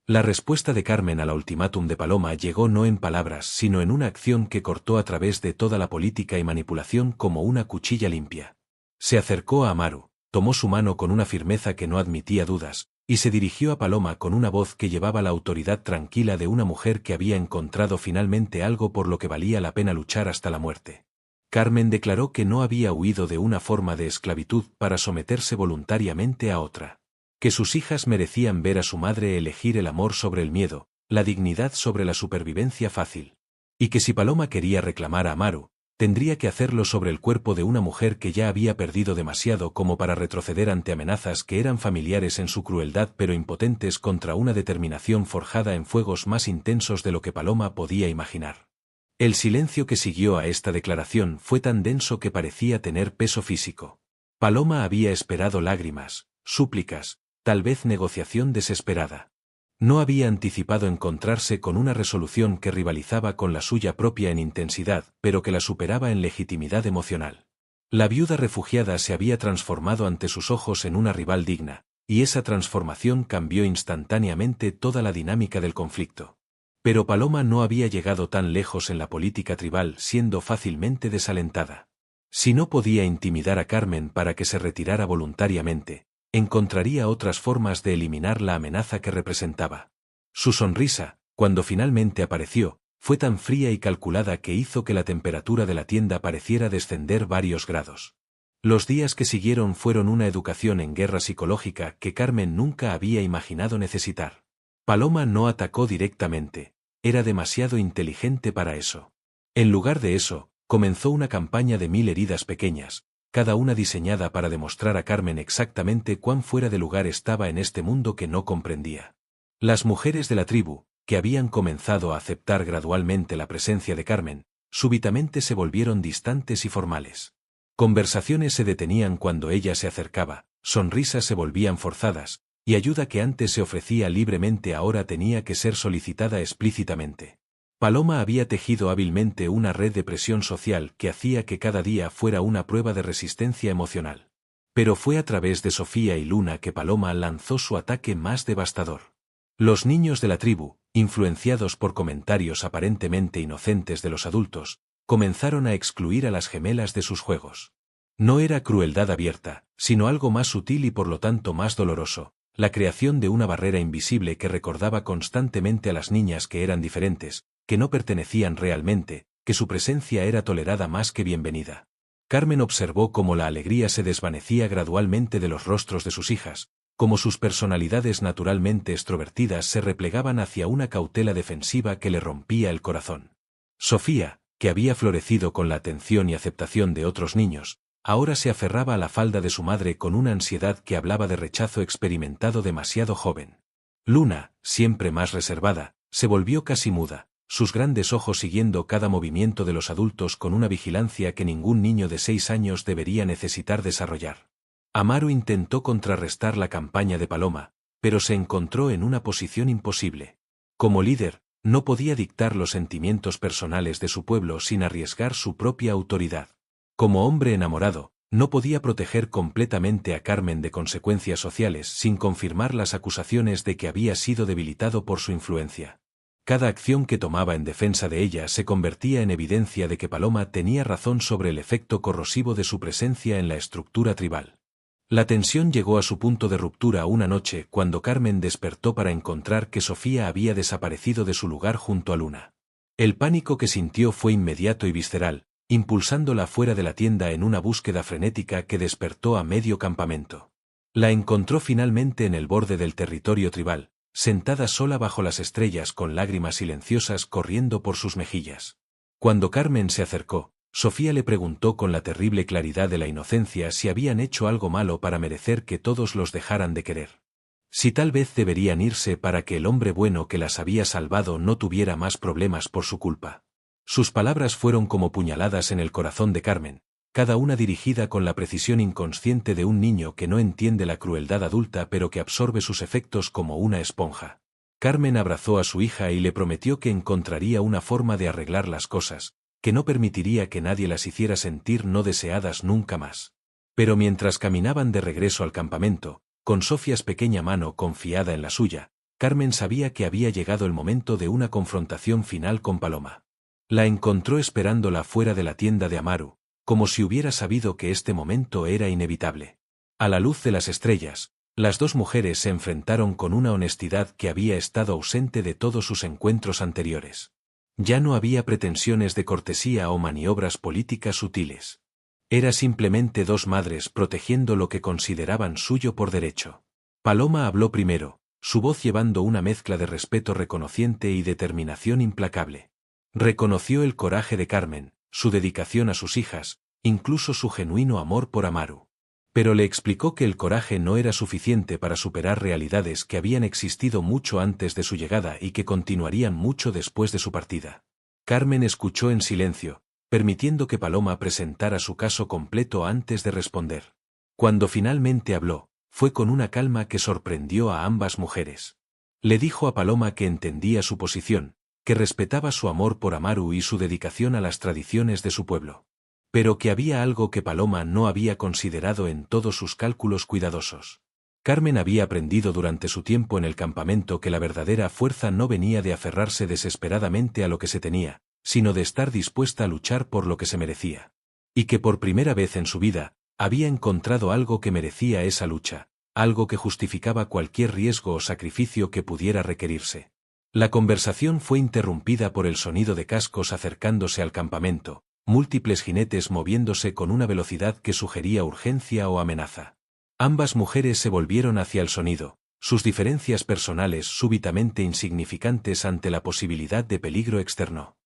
La respuesta de Carmen al ultimátum de Paloma llegó no en palabras sino en una acción que cortó a través de toda la política y manipulación como una cuchilla limpia. Se acercó a Amaru, tomó su mano con una firmeza que no admitía dudas, y se dirigió a Paloma con una voz que llevaba la autoridad tranquila de una mujer que había encontrado finalmente algo por lo que valía la pena luchar hasta la muerte. Carmen declaró que no había huido de una forma de esclavitud para someterse voluntariamente a otra. Que sus hijas merecían ver a su madre elegir el amor sobre el miedo, la dignidad sobre la supervivencia fácil. Y que si Paloma quería reclamar a Amaru, tendría que hacerlo sobre el cuerpo de una mujer que ya había perdido demasiado como para retroceder ante amenazas que eran familiares en su crueldad pero impotentes contra una determinación forjada en fuegos más intensos de lo que Paloma podía imaginar. El silencio que siguió a esta declaración fue tan denso que parecía tener peso físico. Paloma había esperado lágrimas, súplicas, tal vez negociación desesperada. No había anticipado encontrarse con una resolución que rivalizaba con la suya propia en intensidad, pero que la superaba en legitimidad emocional. La viuda refugiada se había transformado ante sus ojos en una rival digna, y esa transformación cambió instantáneamente toda la dinámica del conflicto. Pero Paloma no había llegado tan lejos en la política tribal siendo fácilmente desalentada. Si no podía intimidar a Carmen para que se retirara voluntariamente, encontraría otras formas de eliminar la amenaza que representaba. Su sonrisa, cuando finalmente apareció, fue tan fría y calculada que hizo que la temperatura de la tienda pareciera descender varios grados. Los días que siguieron fueron una educación en guerra psicológica que Carmen nunca había imaginado necesitar. Paloma no atacó directamente, era demasiado inteligente para eso. En lugar de eso, comenzó una campaña de 1000 heridas pequeñas, cada una diseñada para demostrar a Carmen exactamente cuán fuera de lugar estaba en este mundo que no comprendía. Las mujeres de la tribu, que habían comenzado a aceptar gradualmente la presencia de Carmen, súbitamente se volvieron distantes y formales. Conversaciones se detenían cuando ella se acercaba, sonrisas se volvían forzadas, y ayuda que antes se ofrecía libremente ahora tenía que ser solicitada explícitamente. Paloma había tejido hábilmente una red de presión social que hacía que cada día fuera una prueba de resistencia emocional. Pero fue a través de Sofía y Luna que Paloma lanzó su ataque más devastador. Los niños de la tribu, influenciados por comentarios aparentemente inocentes de los adultos, comenzaron a excluir a las gemelas de sus juegos. No era crueldad abierta, sino algo más sutil y por lo tanto más doloroso, la creación de una barrera invisible que recordaba constantemente a las niñas que eran diferentes, que no pertenecían realmente, que su presencia era tolerada más que bienvenida. Carmen observó cómo la alegría se desvanecía gradualmente de los rostros de sus hijas, cómo sus personalidades naturalmente extrovertidas se replegaban hacia una cautela defensiva que le rompía el corazón. Sofía, que había florecido con la atención y aceptación de otros niños, ahora se aferraba a la falda de su madre con una ansiedad que hablaba de rechazo experimentado demasiado joven. Luna, siempre más reservada, se volvió casi muda, sus grandes ojos siguiendo cada movimiento de los adultos con una vigilancia que ningún niño de 6 años debería necesitar desarrollar. Amaru intentó contrarrestar la campaña de Paloma, pero se encontró en una posición imposible. Como líder, no podía dictar los sentimientos personales de su pueblo sin arriesgar su propia autoridad. Como hombre enamorado, no podía proteger completamente a Carmen de consecuencias sociales sin confirmar las acusaciones de que había sido debilitado por su influencia. Cada acción que tomaba en defensa de ella se convertía en evidencia de que Paloma tenía razón sobre el efecto corrosivo de su presencia en la estructura tribal. La tensión llegó a su punto de ruptura una noche cuando Carmen despertó para encontrar que Sofía había desaparecido de su lugar junto a Luna. El pánico que sintió fue inmediato y visceral, impulsándola fuera de la tienda en una búsqueda frenética que despertó a medio campamento. La encontró finalmente en el borde del territorio tribal, sentada sola bajo las estrellas con lágrimas silenciosas corriendo por sus mejillas. Cuando Carmen se acercó, Sofía le preguntó con la terrible claridad de la inocencia si habían hecho algo malo para merecer que todos los dejaran de querer. Si tal vez deberían irse para que el hombre bueno que las había salvado no tuviera más problemas por su culpa. Sus palabras fueron como puñaladas en el corazón de Carmen, cada una dirigida con la precisión inconsciente de un niño que no entiende la crueldad adulta pero que absorbe sus efectos como una esponja. Carmen abrazó a su hija y le prometió que encontraría una forma de arreglar las cosas, que no permitiría que nadie las hiciera sentir no deseadas nunca más. Pero mientras caminaban de regreso al campamento, con Sofia's pequeña mano confiada en la suya, Carmen sabía que había llegado el momento de una confrontación final con Paloma. La encontró esperándola fuera de la tienda de Amaru, como si hubiera sabido que este momento era inevitable. A la luz de las estrellas, las dos mujeres se enfrentaron con una honestidad que había estado ausente de todos sus encuentros anteriores. Ya no había pretensiones de cortesía o maniobras políticas sutiles. Era simplemente dos madres protegiendo lo que consideraban suyo por derecho. Paloma habló primero, su voz llevando una mezcla de respeto reconociente y determinación implacable. Reconoció el coraje de Carmen, su dedicación a sus hijas, incluso su genuino amor por Amaru. Pero le explicó que el coraje no era suficiente para superar realidades que habían existido mucho antes de su llegada y que continuarían mucho después de su partida. Carmen escuchó en silencio, permitiendo que Paloma presentara su caso completo antes de responder. Cuando finalmente habló, fue con una calma que sorprendió a ambas mujeres. Le dijo a Paloma que entendía su posición, que respetaba su amor por Amaru y su dedicación a las tradiciones de su pueblo. Pero que había algo que Paloma no había considerado en todos sus cálculos cuidadosos. Carmen había aprendido durante su tiempo en el campamento que la verdadera fuerza no venía de aferrarse desesperadamente a lo que se tenía, sino de estar dispuesta a luchar por lo que se merecía. Y que por primera vez en su vida, había encontrado algo que merecía esa lucha, algo que justificaba cualquier riesgo o sacrificio que pudiera requerirse. La conversación fue interrumpida por el sonido de cascos acercándose al campamento, múltiples jinetes moviéndose con una velocidad que sugería urgencia o amenaza. Ambas mujeres se volvieron hacia el sonido, sus diferencias personales súbitamente insignificantes ante la posibilidad de peligro externo.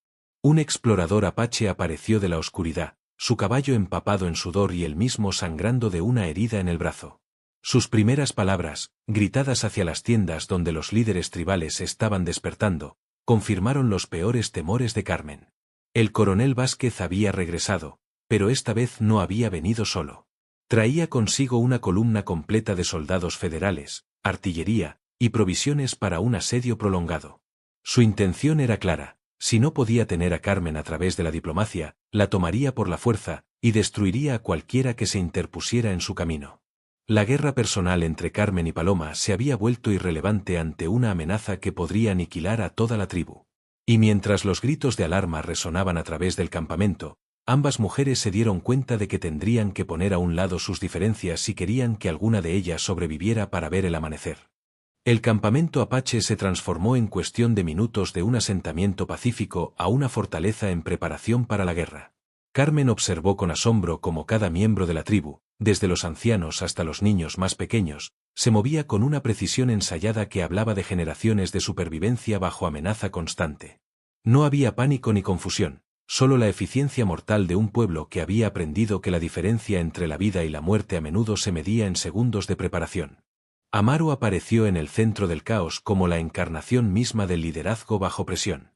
Un explorador apache apareció de la oscuridad, su caballo empapado en sudor y él mismo sangrando de una herida en el brazo. Sus primeras palabras, gritadas hacia las tiendas donde los líderes tribales estaban despertando, confirmaron los peores temores de Carmen. El coronel Vázquez había regresado, pero esta vez no había venido solo. Traía consigo una columna completa de soldados federales, artillería, y provisiones para un asedio prolongado. Su intención era clara: si no podía tener a Carmen a través de la diplomacia, la tomaría por la fuerza, y destruiría a cualquiera que se interpusiera en su camino. La guerra personal entre Carmen y Paloma se había vuelto irrelevante ante una amenaza que podría aniquilar a toda la tribu. Y mientras los gritos de alarma resonaban a través del campamento, Ambas mujeres se dieron cuenta de que tendrían que poner a un lado sus diferencias si querían que alguna de ellas sobreviviera para ver el amanecer. El campamento apache se transformó en cuestión de minutos de un asentamiento pacífico a una fortaleza en preparación para la guerra. Carmen observó con asombro cómo cada miembro de la tribu, desde los ancianos hasta los niños más pequeños, se movía con una precisión ensayada que hablaba de generaciones de supervivencia bajo amenaza constante. No había pánico ni confusión, solo la eficiencia mortal de un pueblo que había aprendido que la diferencia entre la vida y la muerte a menudo se medía en segundos de preparación. Amaru apareció en el centro del caos como la encarnación misma del liderazgo bajo presión.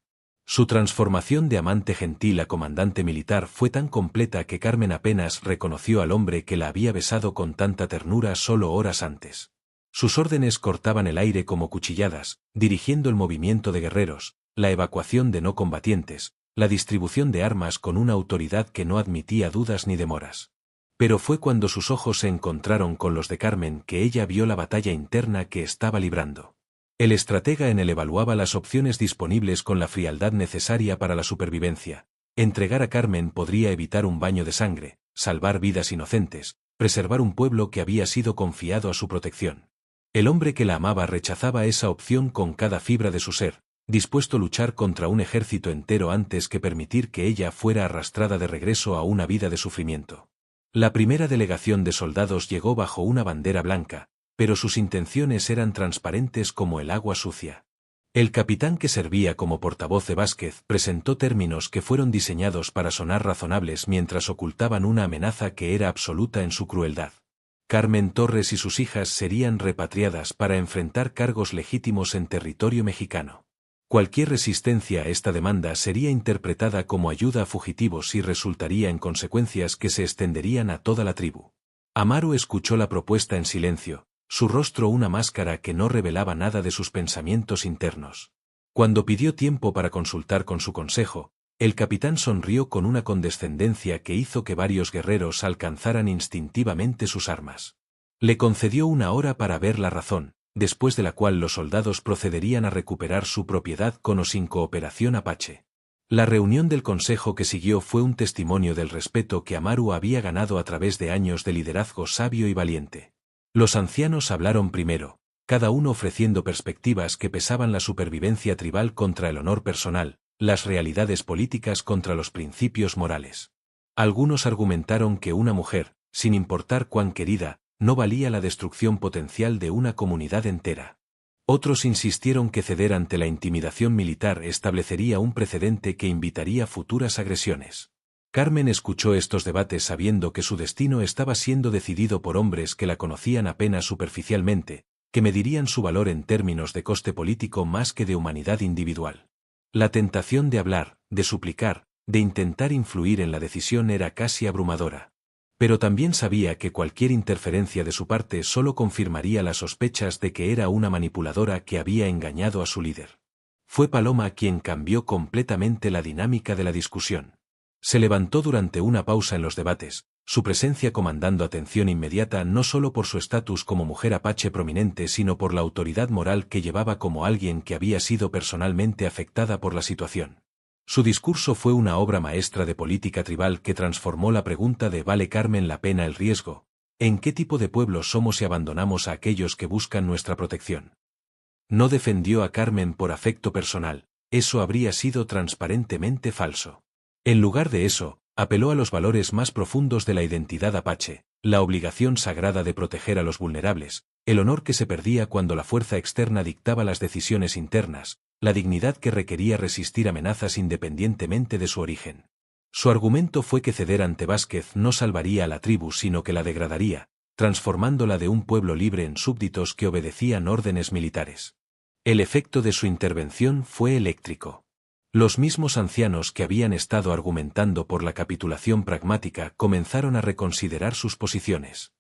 Su transformación de amante gentil a comandante militar fue tan completa que Carmen apenas reconoció al hombre que la había besado con tanta ternura solo horas antes. Sus órdenes cortaban el aire como cuchilladas, dirigiendo el movimiento de guerreros, la evacuación de no combatientes, la distribución de armas con una autoridad que no admitía dudas ni demoras. Pero fue cuando sus ojos se encontraron con los de Carmen que ella vio la batalla interna que estaba librando. El estratega en él evaluaba las opciones disponibles con la frialdad necesaria para la supervivencia. Entregar a Carmen podría evitar un baño de sangre, salvar vidas inocentes, preservar un pueblo que había sido confiado a su protección. El hombre que la amaba rechazaba esa opción con cada fibra de su ser, dispuesto a luchar contra un ejército entero antes que permitir que ella fuera arrastrada de regreso a una vida de sufrimiento. La primera delegación de soldados llegó bajo una bandera blanca, pero sus intenciones eran transparentes como el agua sucia. El capitán que servía como portavoz de Vázquez presentó términos que fueron diseñados para sonar razonables mientras ocultaban una amenaza que era absoluta en su crueldad. Carmen Torres y sus hijas serían repatriadas para enfrentar cargos legítimos en territorio mexicano. Cualquier resistencia a esta demanda sería interpretada como ayuda a fugitivos y resultaría en consecuencias que se extenderían a toda la tribu. Amaru escuchó la propuesta en silencio, su rostro una máscara que no revelaba nada de sus pensamientos internos. Cuando pidió tiempo para consultar con su consejo, el capitán sonrió con una condescendencia que hizo que varios guerreros alcanzaran instintivamente sus armas. Le concedió una hora para ver la razón, después de la cual los soldados procederían a recuperar su propiedad con o sin cooperación apache. La reunión del consejo que siguió fue un testimonio del respeto que Amaru había ganado a través de años de liderazgo sabio y valiente. Los ancianos hablaron primero, cada uno ofreciendo perspectivas que pesaban la supervivencia tribal contra el honor personal, las realidades políticas contra los principios morales. Algunos argumentaron que una mujer, sin importar cuán querida, no valía la destrucción potencial de una comunidad entera. Otros insistieron que ceder ante la intimidación militar establecería un precedente que invitaría futuras agresiones. Carmen escuchó estos debates sabiendo que su destino estaba siendo decidido por hombres que la conocían apenas superficialmente, que medirían su valor en términos de coste político más que de humanidad individual. La tentación de hablar, de suplicar, de intentar influir en la decisión era casi abrumadora. Pero también sabía que cualquier interferencia de su parte solo confirmaría las sospechas de que era una manipuladora que había engañado a su líder. Fue Paloma quien cambió completamente la dinámica de la discusión. Se levantó durante una pausa en los debates, su presencia comandando atención inmediata no solo por su estatus como mujer apache prominente sino por la autoridad moral que llevaba como alguien que había sido personalmente afectada por la situación. Su discurso fue una obra maestra de política tribal que transformó la pregunta de ¿vale Carmen la pena el riesgo? ¿En qué tipo de pueblo somos si abandonamos a aquellos que buscan nuestra protección? No defendió a Carmen por afecto personal, eso habría sido transparentemente falso. En lugar de eso, apeló a los valores más profundos de la identidad apache, la obligación sagrada de proteger a los vulnerables, el honor que se perdía cuando la fuerza externa dictaba las decisiones internas, la dignidad que requería resistir amenazas independientemente de su origen. Su argumento fue que ceder ante Vázquez no salvaría a la tribu sino que la degradaría, transformándola de un pueblo libre en súbditos que obedecían órdenes militares. El efecto de su intervención fue eléctrico. Los mismos ancianos que habían estado argumentando por la capitulación pragmática comenzaron a reconsiderar sus posiciones.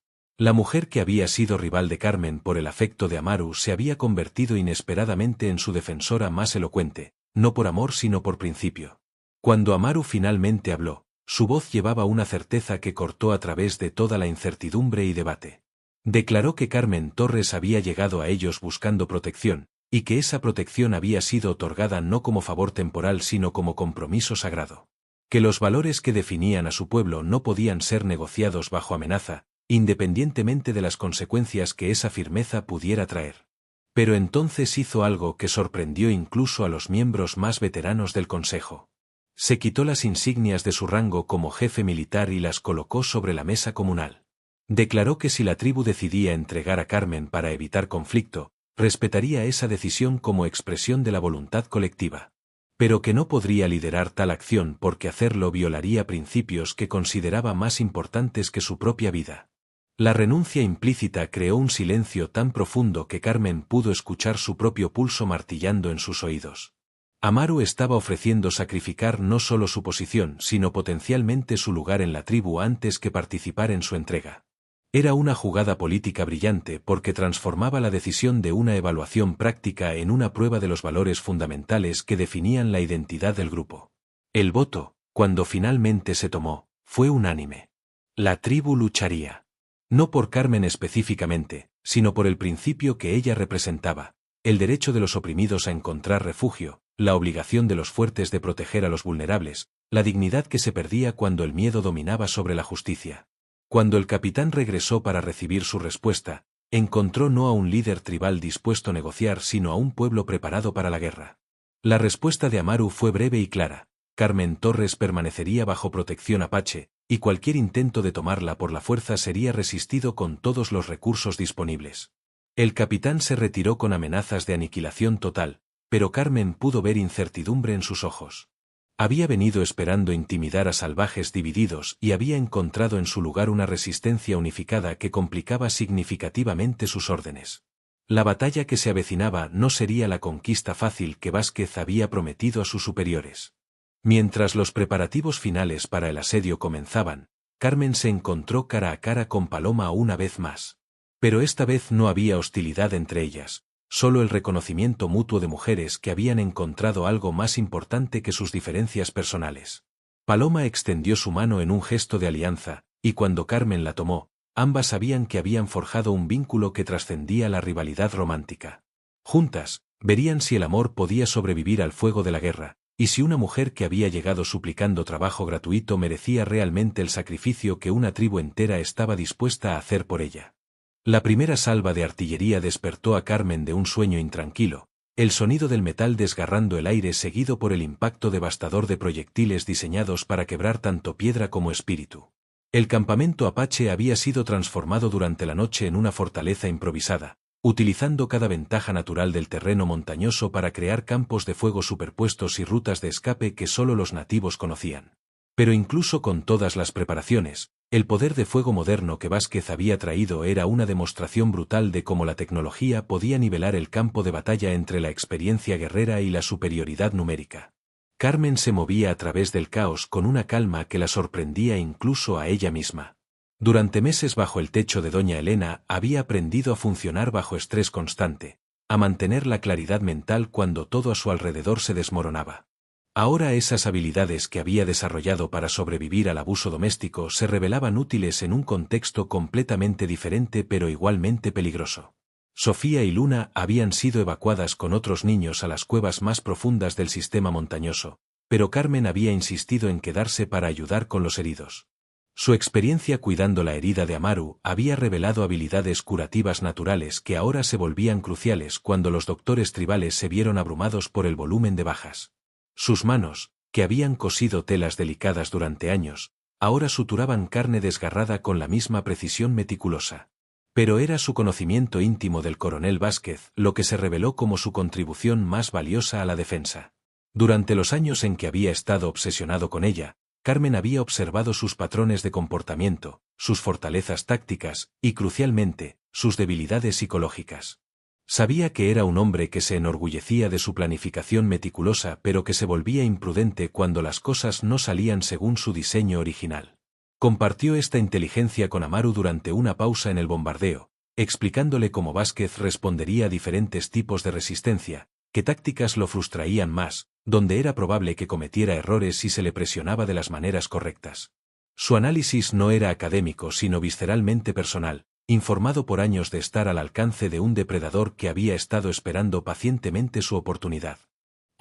La mujer que había sido rival de Carmen por el afecto de Amaru se había convertido inesperadamente en su defensora más elocuente, no por amor sino por principio. Cuando Amaru finalmente habló, su voz llevaba una certeza que cortó a través de toda la incertidumbre y debate. Declaró que Carmen Torres había llegado a ellos buscando protección, y que esa protección había sido otorgada no como favor temporal sino como compromiso sagrado. que los valores que definían a su pueblo no podían ser negociados bajo amenaza, independientemente de las consecuencias que esa firmeza pudiera traer. Pero entonces hizo algo que sorprendió incluso a los miembros más veteranos del Consejo. Se quitó las insignias de su rango como jefe militar y las colocó sobre la mesa comunal. Declaró que si la tribu decidía entregar a Carmen para evitar conflicto, respetaría esa decisión como expresión de la voluntad colectiva. Pero que no podría liderar tal acción porque hacerlo violaría principios que consideraba más importantes que su propia vida. La renuncia implícita creó un silencio tan profundo que Carmen pudo escuchar su propio pulso martillando en sus oídos. Amaru estaba ofreciendo sacrificar no solo su posición sino potencialmente su lugar en la tribu antes que participar en su entrega. Era una jugada política brillante porque transformaba la decisión de una evaluación práctica en una prueba de los valores fundamentales que definían la identidad del grupo. El voto, cuando finalmente se tomó, fue unánime. La tribu lucharía. No por Carmen específicamente, sino por el principio que ella representaba, el derecho de los oprimidos a encontrar refugio, la obligación de los fuertes de proteger a los vulnerables, la dignidad que se perdía cuando el miedo dominaba sobre la justicia. Cuando el capitán regresó para recibir su respuesta, encontró no a un líder tribal dispuesto a negociar sino a un pueblo preparado para la guerra. La respuesta de Amaru fue breve y clara: Carmen Torres permanecería bajo protección apache, y cualquier intento de tomarla por la fuerza sería resistido con todos los recursos disponibles. El capitán se retiró con amenazas de aniquilación total, pero Carmen pudo ver incertidumbre en sus ojos. Había venido esperando intimidar a salvajes divididos y había encontrado en su lugar una resistencia unificada que complicaba significativamente sus órdenes. La batalla que se avecinaba no sería la conquista fácil que Vázquez había prometido a sus superiores. Mientras los preparativos finales para el asedio comenzaban, Carmen se encontró cara a cara con Paloma una vez más. Pero esta vez no había hostilidad entre ellas. Solo el reconocimiento mutuo de mujeres que habían encontrado algo más importante que sus diferencias personales. Paloma extendió su mano en un gesto de alianza, y cuando Carmen la tomó, ambas sabían que habían forjado un vínculo que trascendía la rivalidad romántica. Juntas, verían si el amor podía sobrevivir al fuego de la guerra, y si una mujer que había llegado suplicando trabajo gratuito merecía realmente el sacrificio que una tribu entera estaba dispuesta a hacer por ella. La primera salva de artillería despertó a Carmen de un sueño intranquilo, el sonido del metal desgarrando el aire seguido por el impacto devastador de proyectiles diseñados para quebrar tanto piedra como espíritu. El campamento apache había sido transformado durante la noche en una fortaleza improvisada, utilizando cada ventaja natural del terreno montañoso para crear campos de fuego superpuestos y rutas de escape que solo los nativos conocían. Pero incluso con todas las preparaciones, el poder de fuego moderno que Vázquez había traído era una demostración brutal de cómo la tecnología podía nivelar el campo de batalla entre la experiencia guerrera y la superioridad numérica. Carmen se movía a través del caos con una calma que la sorprendía incluso a ella misma. Durante meses bajo el techo de doña Elena había aprendido a funcionar bajo estrés constante, a mantener la claridad mental cuando todo a su alrededor se desmoronaba. Ahora esas habilidades que había desarrollado para sobrevivir al abuso doméstico se revelaban útiles en un contexto completamente diferente pero igualmente peligroso. Sofía y Luna habían sido evacuadas con otros niños a las cuevas más profundas del sistema montañoso, pero Carmen había insistido en quedarse para ayudar con los heridos. Su experiencia cuidando la herida de Amaru había revelado habilidades curativas naturales que ahora se volvían cruciales cuando los doctores tribales se vieron abrumados por el volumen de bajas. Sus manos, que habían cosido telas delicadas durante años, ahora suturaban carne desgarrada con la misma precisión meticulosa. Pero era su conocimiento íntimo del coronel Vázquez lo que se reveló como su contribución más valiosa a la defensa. Durante los años en que había estado obsesionado con ella, Carmen había observado sus patrones de comportamiento, sus fortalezas tácticas y, crucialmente, sus debilidades psicológicas. Sabía que era un hombre que se enorgullecía de su planificación meticulosa pero que se volvía imprudente cuando las cosas no salían según su diseño original. Compartió esta inteligencia con Amaru durante una pausa en el bombardeo, explicándole cómo Vázquez respondería a diferentes tipos de resistencia, qué tácticas lo frustrarían más, donde era probable que cometiera errores si se le presionaba de las maneras correctas. Su análisis no era académico sino visceralmente personal, informado por años de estar al alcance de un depredador que había estado esperando pacientemente su oportunidad.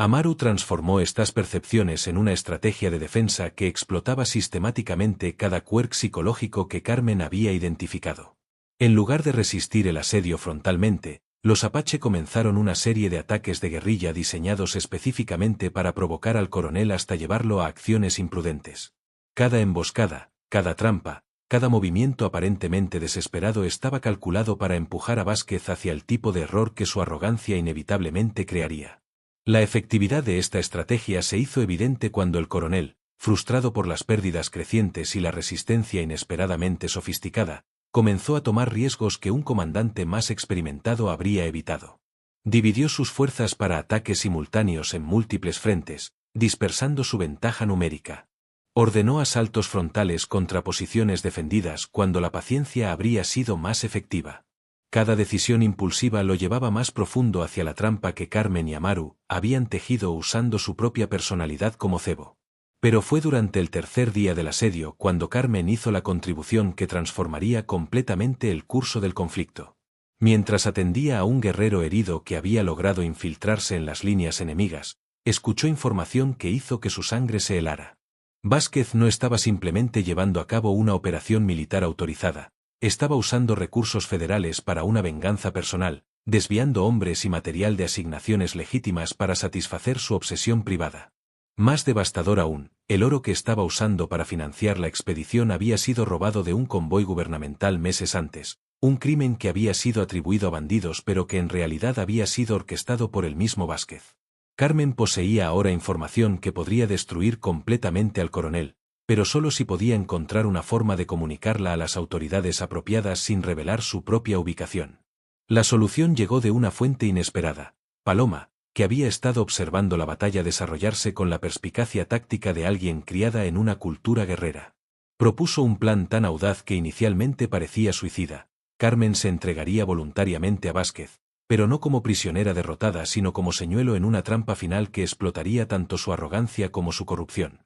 Amaru transformó estas percepciones en una estrategia de defensa que explotaba sistemáticamente cada quirk psicológico que Carmen había identificado. En lugar de resistir el asedio frontalmente, los Apache comenzaron una serie de ataques de guerrilla diseñados específicamente para provocar al coronel hasta llevarlo a acciones imprudentes. Cada emboscada, cada trampa, cada movimiento aparentemente desesperado estaba calculado para empujar a Vázquez hacia el tipo de error que su arrogancia inevitablemente crearía. La efectividad de esta estrategia se hizo evidente cuando el coronel, frustrado por las pérdidas crecientes y la resistencia inesperadamente sofisticada, comenzó a tomar riesgos que un comandante más experimentado habría evitado. Dividió sus fuerzas para ataques simultáneos en múltiples frentes, dispersando su ventaja numérica. Ordenó asaltos frontales contra posiciones defendidas cuando la paciencia habría sido más efectiva. Cada decisión impulsiva lo llevaba más profundo hacia la trampa que Carmen y Amaru habían tejido usando su propia personalidad como cebo. Pero fue durante el tercer día del asedio cuando Carmen hizo la contribución que transformaría completamente el curso del conflicto. Mientras atendía a un guerrero herido que había logrado infiltrarse en las líneas enemigas, escuchó información que hizo que su sangre se helara. Vázquez no estaba simplemente llevando a cabo una operación militar autorizada, estaba usando recursos federales para una venganza personal, desviando hombres y material de asignaciones legítimas para satisfacer su obsesión privada. Más devastador aún, el oro que estaba usando para financiar la expedición había sido robado de un convoy gubernamental meses antes, un crimen que había sido atribuido a bandidos pero que en realidad había sido orquestado por el mismo Vázquez. Carmen poseía ahora información que podría destruir completamente al coronel, pero solo si podía encontrar una forma de comunicarla a las autoridades apropiadas sin revelar su propia ubicación. La solución llegó de una fuente inesperada, Paloma, que había estado observando la batalla desarrollarse con la perspicacia táctica de alguien criada en una cultura guerrera. Propuso un plan tan audaz que inicialmente parecía suicida. Carmen se entregaría voluntariamente a Vázquez, pero no como prisionera derrotada sino como señuelo en una trampa final que explotaría tanto su arrogancia como su corrupción.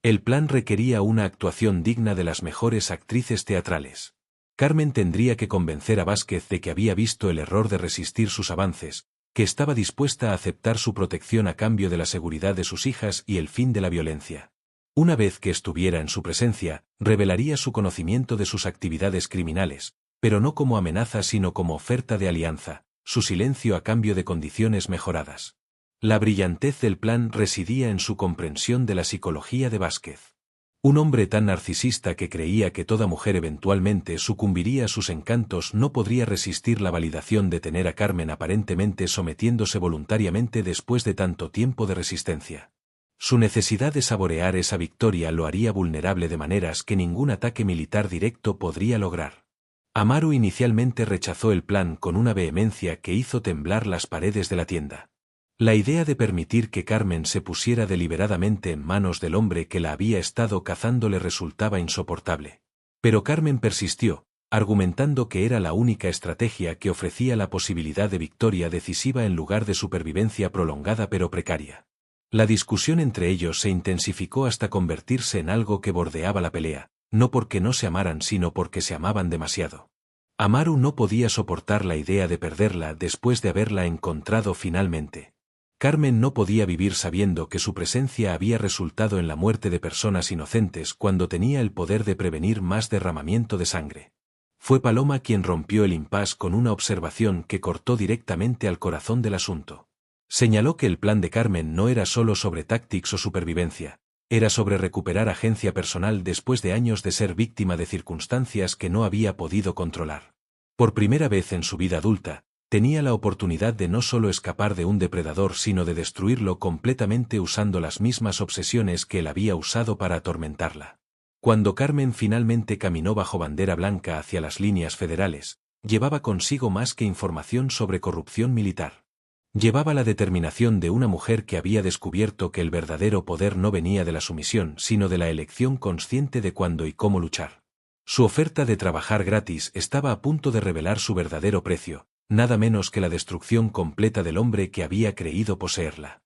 El plan requería una actuación digna de las mejores actrices teatrales. Carmen tendría que convencer a Vázquez de que había visto el error de resistir sus avances, que estaba dispuesta a aceptar su protección a cambio de la seguridad de sus hijas y el fin de la violencia. Una vez que estuviera en su presencia, revelaría su conocimiento de sus actividades criminales, pero no como amenaza sino como oferta de alianza, su silencio a cambio de condiciones mejoradas. La brillantez del plan residía en su comprensión de la psicología de Vázquez. Un hombre tan narcisista que creía que toda mujer eventualmente sucumbiría a sus encantos no podría resistir la validación de tener a Carmen aparentemente sometiéndose voluntariamente después de tanto tiempo de resistencia. Su necesidad de saborear esa victoria lo haría vulnerable de maneras que ningún ataque militar directo podría lograr. Amaru inicialmente rechazó el plan con una vehemencia que hizo temblar las paredes de la tienda. La idea de permitir que Carmen se pusiera deliberadamente en manos del hombre que la había estado cazando le resultaba insoportable. Pero Carmen persistió, argumentando que era la única estrategia que ofrecía la posibilidad de victoria decisiva en lugar de supervivencia prolongada pero precaria. La discusión entre ellos se intensificó hasta convertirse en algo que bordeaba la pelea, no porque no se amaran sino porque se amaban demasiado. Amaru no podía soportar la idea de perderla después de haberla encontrado finalmente. Carmen no podía vivir sabiendo que su presencia había resultado en la muerte de personas inocentes cuando tenía el poder de prevenir más derramamiento de sangre. Fue Paloma quien rompió el impasse con una observación que cortó directamente al corazón del asunto. Señaló que el plan de Carmen no era solo sobre tácticos o supervivencia, era sobre recuperar agencia personal después de años de ser víctima de circunstancias que no había podido controlar. Por primera vez en su vida adulta, tenía la oportunidad de no solo escapar de un depredador sino de destruirlo completamente usando las mismas obsesiones que él había usado para atormentarla. Cuando Carmen finalmente caminó bajo bandera blanca hacia las líneas federales, llevaba consigo más que información sobre corrupción militar. Llevaba la determinación de una mujer que había descubierto que el verdadero poder no venía de la sumisión sino de la elección consciente de cuándo y cómo luchar. Su oferta de trabajar gratis estaba a punto de revelar su verdadero precio, nada menos que la destrucción completa del hombre que había creído poseerla.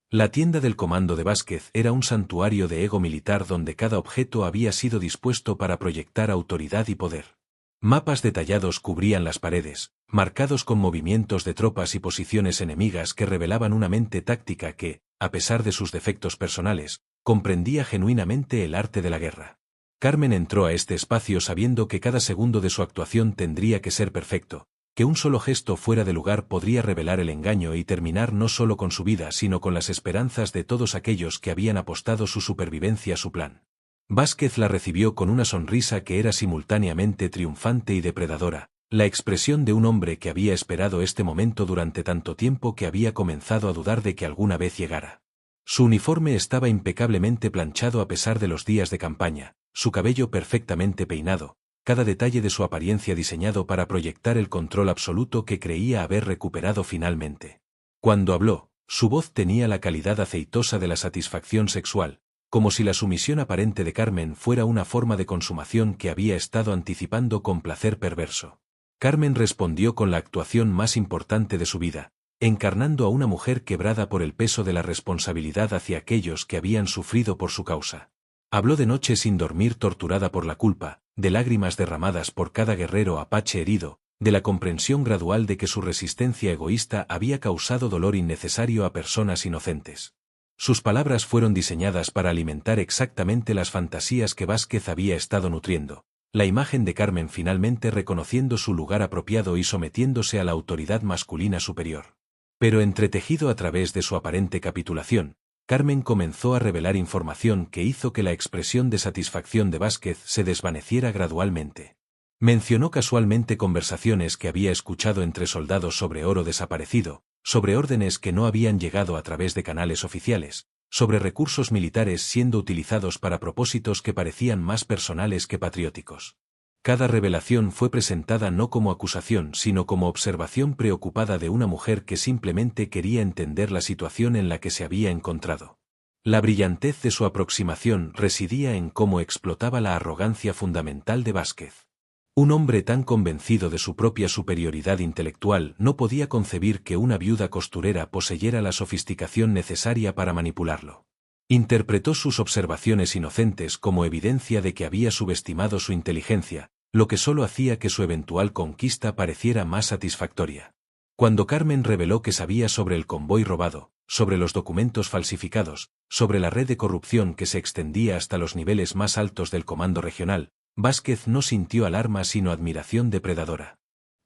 La tienda del comando de Vázquez era un santuario de ego militar donde cada objeto había sido dispuesto para proyectar autoridad y poder. Mapas detallados cubrían las paredes, marcados con movimientos de tropas y posiciones enemigas que revelaban una mente táctica que, a pesar de sus defectos personales, comprendía genuinamente el arte de la guerra. Carmen entró a este espacio sabiendo que cada segundo de su actuación tendría que ser perfecto, que un solo gesto fuera de lugar podría revelar el engaño y terminar no solo con su vida sino con las esperanzas de todos aquellos que habían apostado su supervivencia a su plan. Vázquez la recibió con una sonrisa que era simultáneamente triunfante y depredadora, la expresión de un hombre que había esperado este momento durante tanto tiempo que había comenzado a dudar de que alguna vez llegara. Su uniforme estaba impecablemente planchado a pesar de los días de campaña, su cabello perfectamente peinado, cada detalle de su apariencia diseñado para proyectar el control absoluto que creía haber recuperado finalmente. Cuando habló, su voz tenía la calidad aceitosa de la satisfacción sexual, como si la sumisión aparente de Carmen fuera una forma de consumación que había estado anticipando con placer perverso. Carmen respondió con la actuación más importante de su vida, encarnando a una mujer quebrada por el peso de la responsabilidad hacia aquellos que habían sufrido por su causa. Habló de noches sin dormir torturada por la culpa, de lágrimas derramadas por cada guerrero apache herido, de la comprensión gradual de que su resistencia egoísta había causado dolor innecesario a personas inocentes. Sus palabras fueron diseñadas para alimentar exactamente las fantasías que Vázquez había estado nutriendo, la imagen de Carmen finalmente reconociendo su lugar apropiado y sometiéndose a la autoridad masculina superior. Pero entretejido a través de su aparente capitulación, Carmen comenzó a revelar información que hizo que la expresión de satisfacción de Vázquez se desvaneciera gradualmente. Mencionó casualmente conversaciones que había escuchado entre soldados sobre oro desaparecido, sobre órdenes que no habían llegado a través de canales oficiales, sobre recursos militares siendo utilizados para propósitos que parecían más personales que patrióticos. Cada revelación fue presentada no como acusación sino como observación preocupada de una mujer que simplemente quería entender la situación en la que se había encontrado. La brillantez de su aproximación residía en cómo explotaba la arrogancia fundamental de Vázquez. Un hombre tan convencido de su propia superioridad intelectual no podía concebir que una viuda costurera poseyera la sofisticación necesaria para manipularlo. Interpretó sus observaciones inocentes como evidencia de que había subestimado su inteligencia, lo que solo hacía que su eventual conquista pareciera más satisfactoria. Cuando Carmen reveló que sabía sobre el convoy robado, sobre los documentos falsificados, sobre la red de corrupción que se extendía hasta los niveles más altos del comando regional, Vázquez no sintió alarma sino admiración depredadora.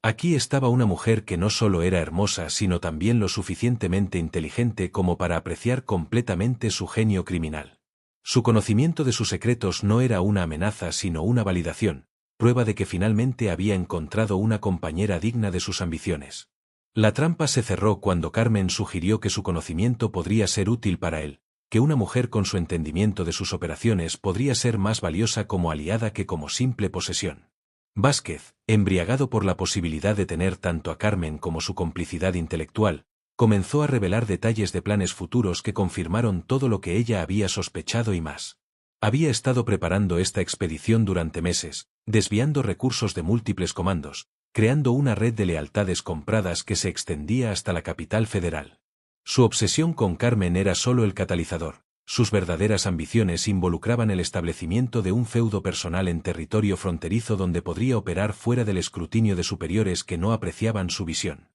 Aquí estaba una mujer que no solo era hermosa sino también lo suficientemente inteligente como para apreciar completamente su genio criminal. Su conocimiento de sus secretos no era una amenaza sino una validación, prueba de que finalmente había encontrado una compañera digna de sus ambiciones. La trampa se cerró cuando Carmen sugirió que su conocimiento podría ser útil para él, que una mujer con su entendimiento de sus operaciones podría ser más valiosa como aliada que como simple posesión. Vázquez, embriagado por la posibilidad de tener tanto a Carmen como su complicidad intelectual, comenzó a revelar detalles de planes futuros que confirmaron todo lo que ella había sospechado y más. Había estado preparando esta expedición durante meses, desviando recursos de múltiples comandos, creando una red de lealtades compradas que se extendía hasta la capital federal. Su obsesión con Carmen era solo el catalizador, sus verdaderas ambiciones involucraban el establecimiento de un feudo personal en territorio fronterizo donde podría operar fuera del escrutinio de superiores que no apreciaban su visión.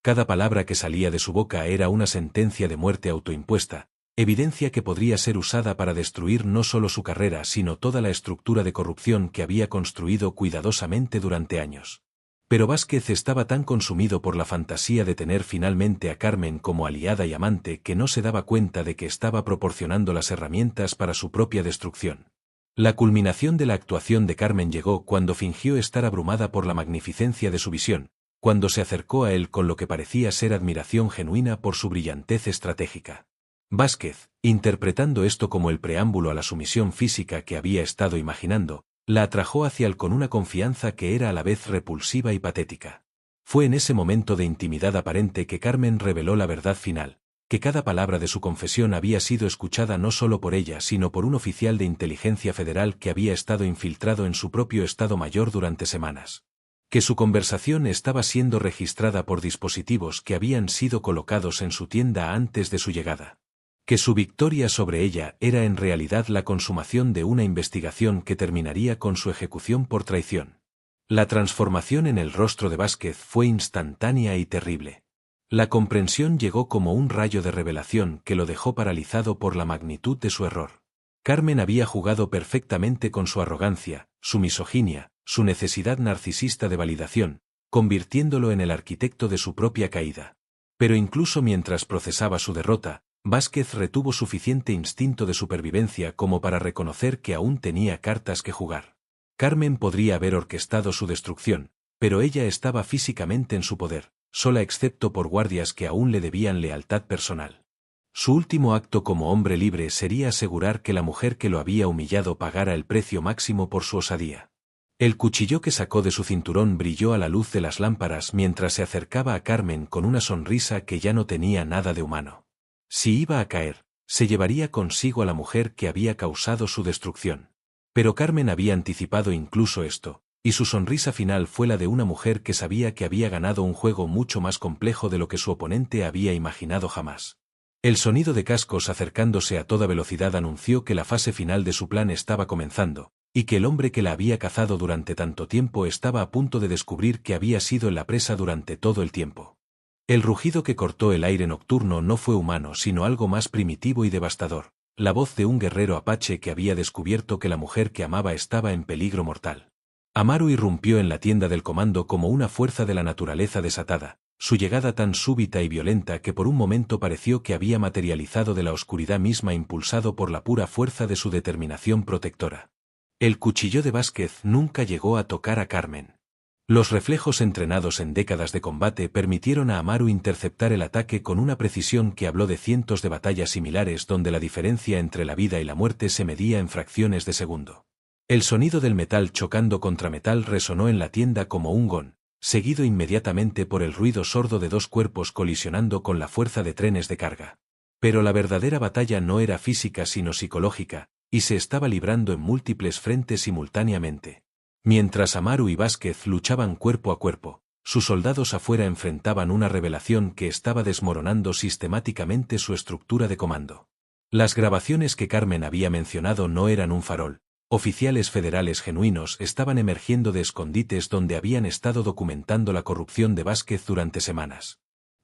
Cada palabra que salía de su boca era una sentencia de muerte autoimpuesta, evidencia que podría ser usada para destruir no solo su carrera sino toda la estructura de corrupción que había construido cuidadosamente durante años. Pero Vázquez estaba tan consumido por la fantasía de tener finalmente a Carmen como aliada y amante que no se daba cuenta de que estaba proporcionando las herramientas para su propia destrucción. La culminación de la actuación de Carmen llegó cuando fingió estar abrumada por la magnificencia de su visión, cuando se acercó a él con lo que parecía ser admiración genuina por su brillantez estratégica. Vázquez, interpretando esto como el preámbulo a la sumisión física que había estado imaginando, la atrajo hacia él con una confianza que era a la vez repulsiva y patética. Fue en ese momento de intimidad aparente que Carmen reveló la verdad final, que cada palabra de su confesión había sido escuchada no solo por ella sino por un oficial de inteligencia federal que había estado infiltrado en su propio Estado Mayor durante semanas. Que su conversación estaba siendo registrada por dispositivos que habían sido colocados en su tienda antes de su llegada. Que su victoria sobre ella era en realidad la consumación de una investigación que terminaría con su ejecución por traición. La transformación en el rostro de Vázquez fue instantánea y terrible. La comprensión llegó como un rayo de revelación que lo dejó paralizado por la magnitud de su error. Carmen había jugado perfectamente con su arrogancia, su misoginia, su necesidad narcisista de validación, convirtiéndolo en el arquitecto de su propia caída. Pero incluso mientras procesaba su derrota, Vázquez retuvo suficiente instinto de supervivencia como para reconocer que aún tenía cartas que jugar. Carmen podría haber orquestado su destrucción, pero ella estaba físicamente en su poder, sola excepto por guardias que aún le debían lealtad personal. Su último acto como hombre libre sería asegurar que la mujer que lo había humillado pagara el precio máximo por su osadía. El cuchillo que sacó de su cinturón brilló a la luz de las lámparas mientras se acercaba a Carmen con una sonrisa que ya no tenía nada de humano. Si iba a caer, se llevaría consigo a la mujer que había causado su destrucción. Pero Carmen había anticipado incluso esto, y su sonrisa final fue la de una mujer que sabía que había ganado un juego mucho más complejo de lo que su oponente había imaginado jamás. El sonido de cascos acercándose a toda velocidad anunció que la fase final de su plan estaba comenzando, y que el hombre que la había cazado durante tanto tiempo estaba a punto de descubrir que había sido la presa durante todo el tiempo. El rugido que cortó el aire nocturno no fue humano sino algo más primitivo y devastador, la voz de un guerrero apache que había descubierto que la mujer que amaba estaba en peligro mortal. Amaru irrumpió en la tienda del comando como una fuerza de la naturaleza desatada, su llegada tan súbita y violenta que por un momento pareció que había materializado de la oscuridad misma impulsado por la pura fuerza de su determinación protectora. El cuchillo de Vázquez nunca llegó a tocar a Carmen. Los reflejos entrenados en décadas de combate permitieron a Amaru interceptar el ataque con una precisión que habló de cientos de batallas similares donde la diferencia entre la vida y la muerte se medía en fracciones de segundo. El sonido del metal chocando contra metal resonó en la tienda como un gong, seguido inmediatamente por el ruido sordo de dos cuerpos colisionando con la fuerza de trenes de carga. Pero la verdadera batalla no era física sino psicológica, y se estaba librando en múltiples frentes simultáneamente. Mientras Amaru y Vázquez luchaban cuerpo a cuerpo, sus soldados afuera enfrentaban una revelación que estaba desmoronando sistemáticamente su estructura de comando. Las grabaciones que Carmen había mencionado no eran un farol. Oficiales federales genuinos estaban emergiendo de escondites donde habían estado documentando la corrupción de Vázquez durante semanas.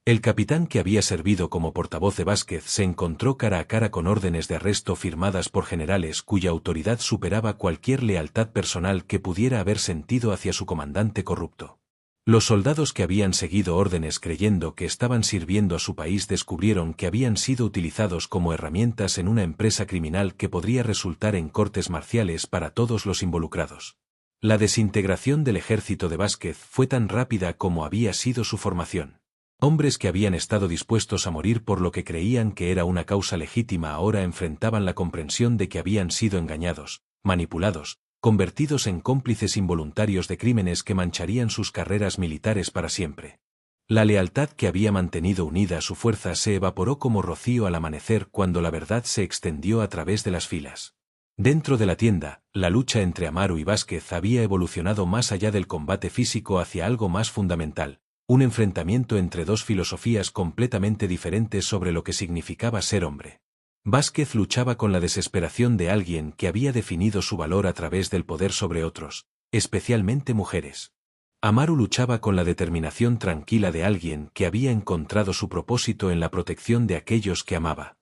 El capitán que había servido como portavoz de Vázquez se encontró cara a cara con órdenes de arresto firmadas por generales cuya autoridad superaba cualquier lealtad personal que pudiera haber sentido hacia su comandante corrupto. Los soldados que habían seguido órdenes creyendo que estaban sirviendo a su país descubrieron que habían sido utilizados como herramientas en una empresa criminal que podría resultar en cortes marciales para todos los involucrados. La desintegración del ejército de Vázquez fue tan rápida como había sido su formación. Hombres que habían estado dispuestos a morir por lo que creían que era una causa legítima ahora enfrentaban la comprensión de que habían sido engañados, manipulados, convertidos en cómplices involuntarios de crímenes que mancharían sus carreras militares para siempre. La lealtad que había mantenido unida a su fuerza se evaporó como rocío al amanecer cuando la verdad se extendió a través de las filas. Dentro de la tienda, la lucha entre Amaru y Vázquez había evolucionado más allá del combate físico hacia algo más fundamental. Un enfrentamiento entre dos filosofías completamente diferentes sobre lo que significaba ser hombre. Vázquez luchaba con la desesperación de alguien que había definido su valor a través del poder sobre otros, especialmente mujeres. Amaru luchaba con la determinación tranquila de alguien que había encontrado su propósito en la protección de aquellos que amaba.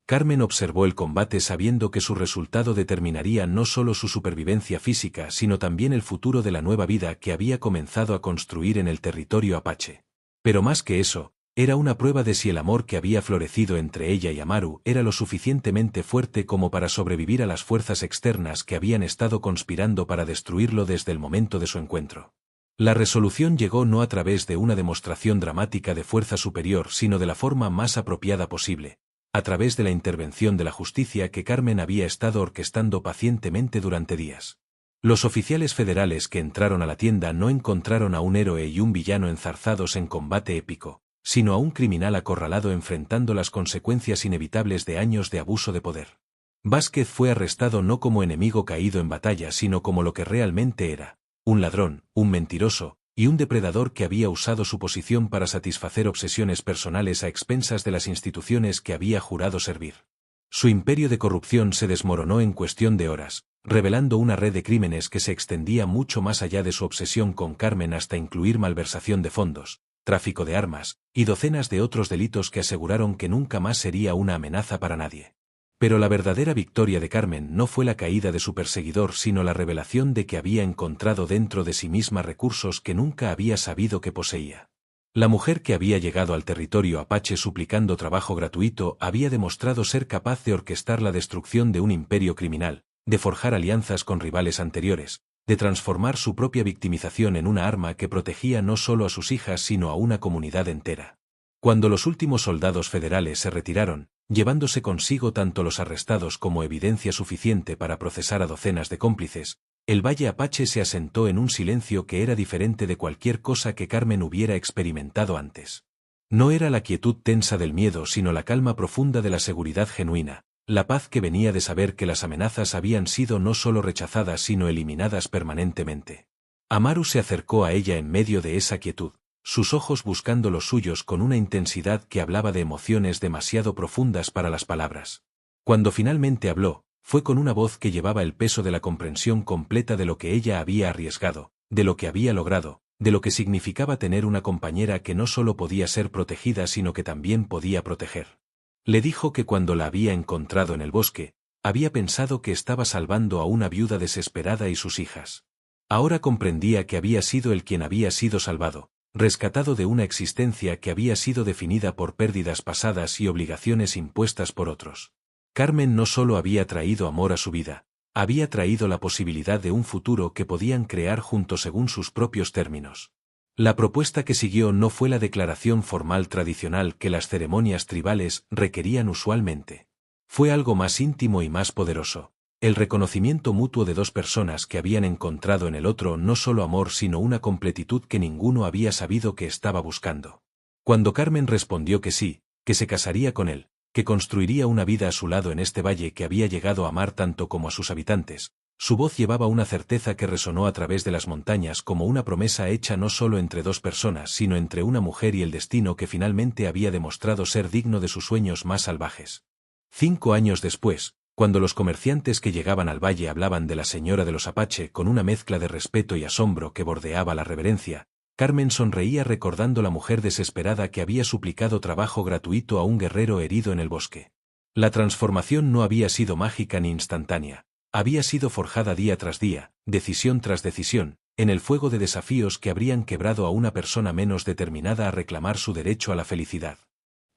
Carmen observó el combate sabiendo que su resultado determinaría no solo su supervivencia física sino también el futuro de la nueva vida que había comenzado a construir en el territorio apache. Pero más que eso, era una prueba de si el amor que había florecido entre ella y Amaru era lo suficientemente fuerte como para sobrevivir a las fuerzas externas que habían estado conspirando para destruirlo desde el momento de su encuentro. La resolución llegó no a través de una demostración dramática de fuerza superior sino de la forma más apropiada posible, a través de la intervención de la justicia que Carmen había estado orquestando pacientemente durante días. Los oficiales federales que entraron a la tienda no encontraron a un héroe y un villano enzarzados en combate épico, sino a un criminal acorralado enfrentando las consecuencias inevitables de años de abuso de poder. Vázquez fue arrestado no como enemigo caído en batalla sino como lo que realmente era, un ladrón, un mentiroso, y un depredador que había usado su posición para satisfacer obsesiones personales a expensas de las instituciones que había jurado servir. Su imperio de corrupción se desmoronó en cuestión de horas, revelando una red de crímenes que se extendía mucho más allá de su obsesión con Carmen hasta incluir malversación de fondos, tráfico de armas, y docenas de otros delitos que aseguraron que nunca más sería una amenaza para nadie. Pero la verdadera victoria de Carmen no fue la caída de su perseguidor, sino la revelación de que había encontrado dentro de sí misma recursos que nunca había sabido que poseía. La mujer que había llegado al territorio apache suplicando trabajo gratuito había demostrado ser capaz de orquestar la destrucción de un imperio criminal, de forjar alianzas con rivales anteriores, de transformar su propia victimización en una arma que protegía no solo a sus hijas sino a una comunidad entera. Cuando los últimos soldados federales se retiraron, llevándose consigo tanto los arrestados como evidencia suficiente para procesar a docenas de cómplices, el Valle Apache se asentó en un silencio que era diferente de cualquier cosa que Carmen hubiera experimentado antes. No era la quietud tensa del miedo sino la calma profunda de la seguridad genuina, la paz que venía de saber que las amenazas habían sido no solo rechazadas sino eliminadas permanentemente. Amaru se acercó a ella en medio de esa quietud, sus ojos buscando los suyos con una intensidad que hablaba de emociones demasiado profundas para las palabras. Cuando finalmente habló, fue con una voz que llevaba el peso de la comprensión completa de lo que ella había arriesgado, de lo que había logrado, de lo que significaba tener una compañera que no solo podía ser protegida sino que también podía proteger. Le dijo que cuando la había encontrado en el bosque, había pensado que estaba salvando a una viuda desesperada y sus hijas. Ahora comprendía que había sido él quien había sido salvado, rescatado de una existencia que había sido definida por pérdidas pasadas y obligaciones impuestas por otros. Carmen no solo había traído amor a su vida, había traído la posibilidad de un futuro que podían crear juntos según sus propios términos. La propuesta que siguió no fue la declaración formal tradicional que las ceremonias tribales requerían usualmente. Fue algo más íntimo y más poderoso, el reconocimiento mutuo de dos personas que habían encontrado en el otro no solo amor sino una completitud que ninguno había sabido que estaba buscando. Cuando Carmen respondió que sí, que se casaría con él, que construiría una vida a su lado en este valle que había llegado a amar tanto como a sus habitantes, su voz llevaba una certeza que resonó a través de las montañas como una promesa hecha no solo entre dos personas sino entre una mujer y el destino que finalmente había demostrado ser digno de sus sueños más salvajes. 5 años después, cuando los comerciantes que llegaban al valle hablaban de la señora de los Apache con una mezcla de respeto y asombro que bordeaba la reverencia, Carmen sonreía recordando la mujer desesperada que había suplicado trabajo gratuito a un guerrero herido en el bosque. La transformación no había sido mágica ni instantánea, había sido forjada día tras día, decisión tras decisión, en el fuego de desafíos que habrían quebrado a una persona menos determinada a reclamar su derecho a la felicidad.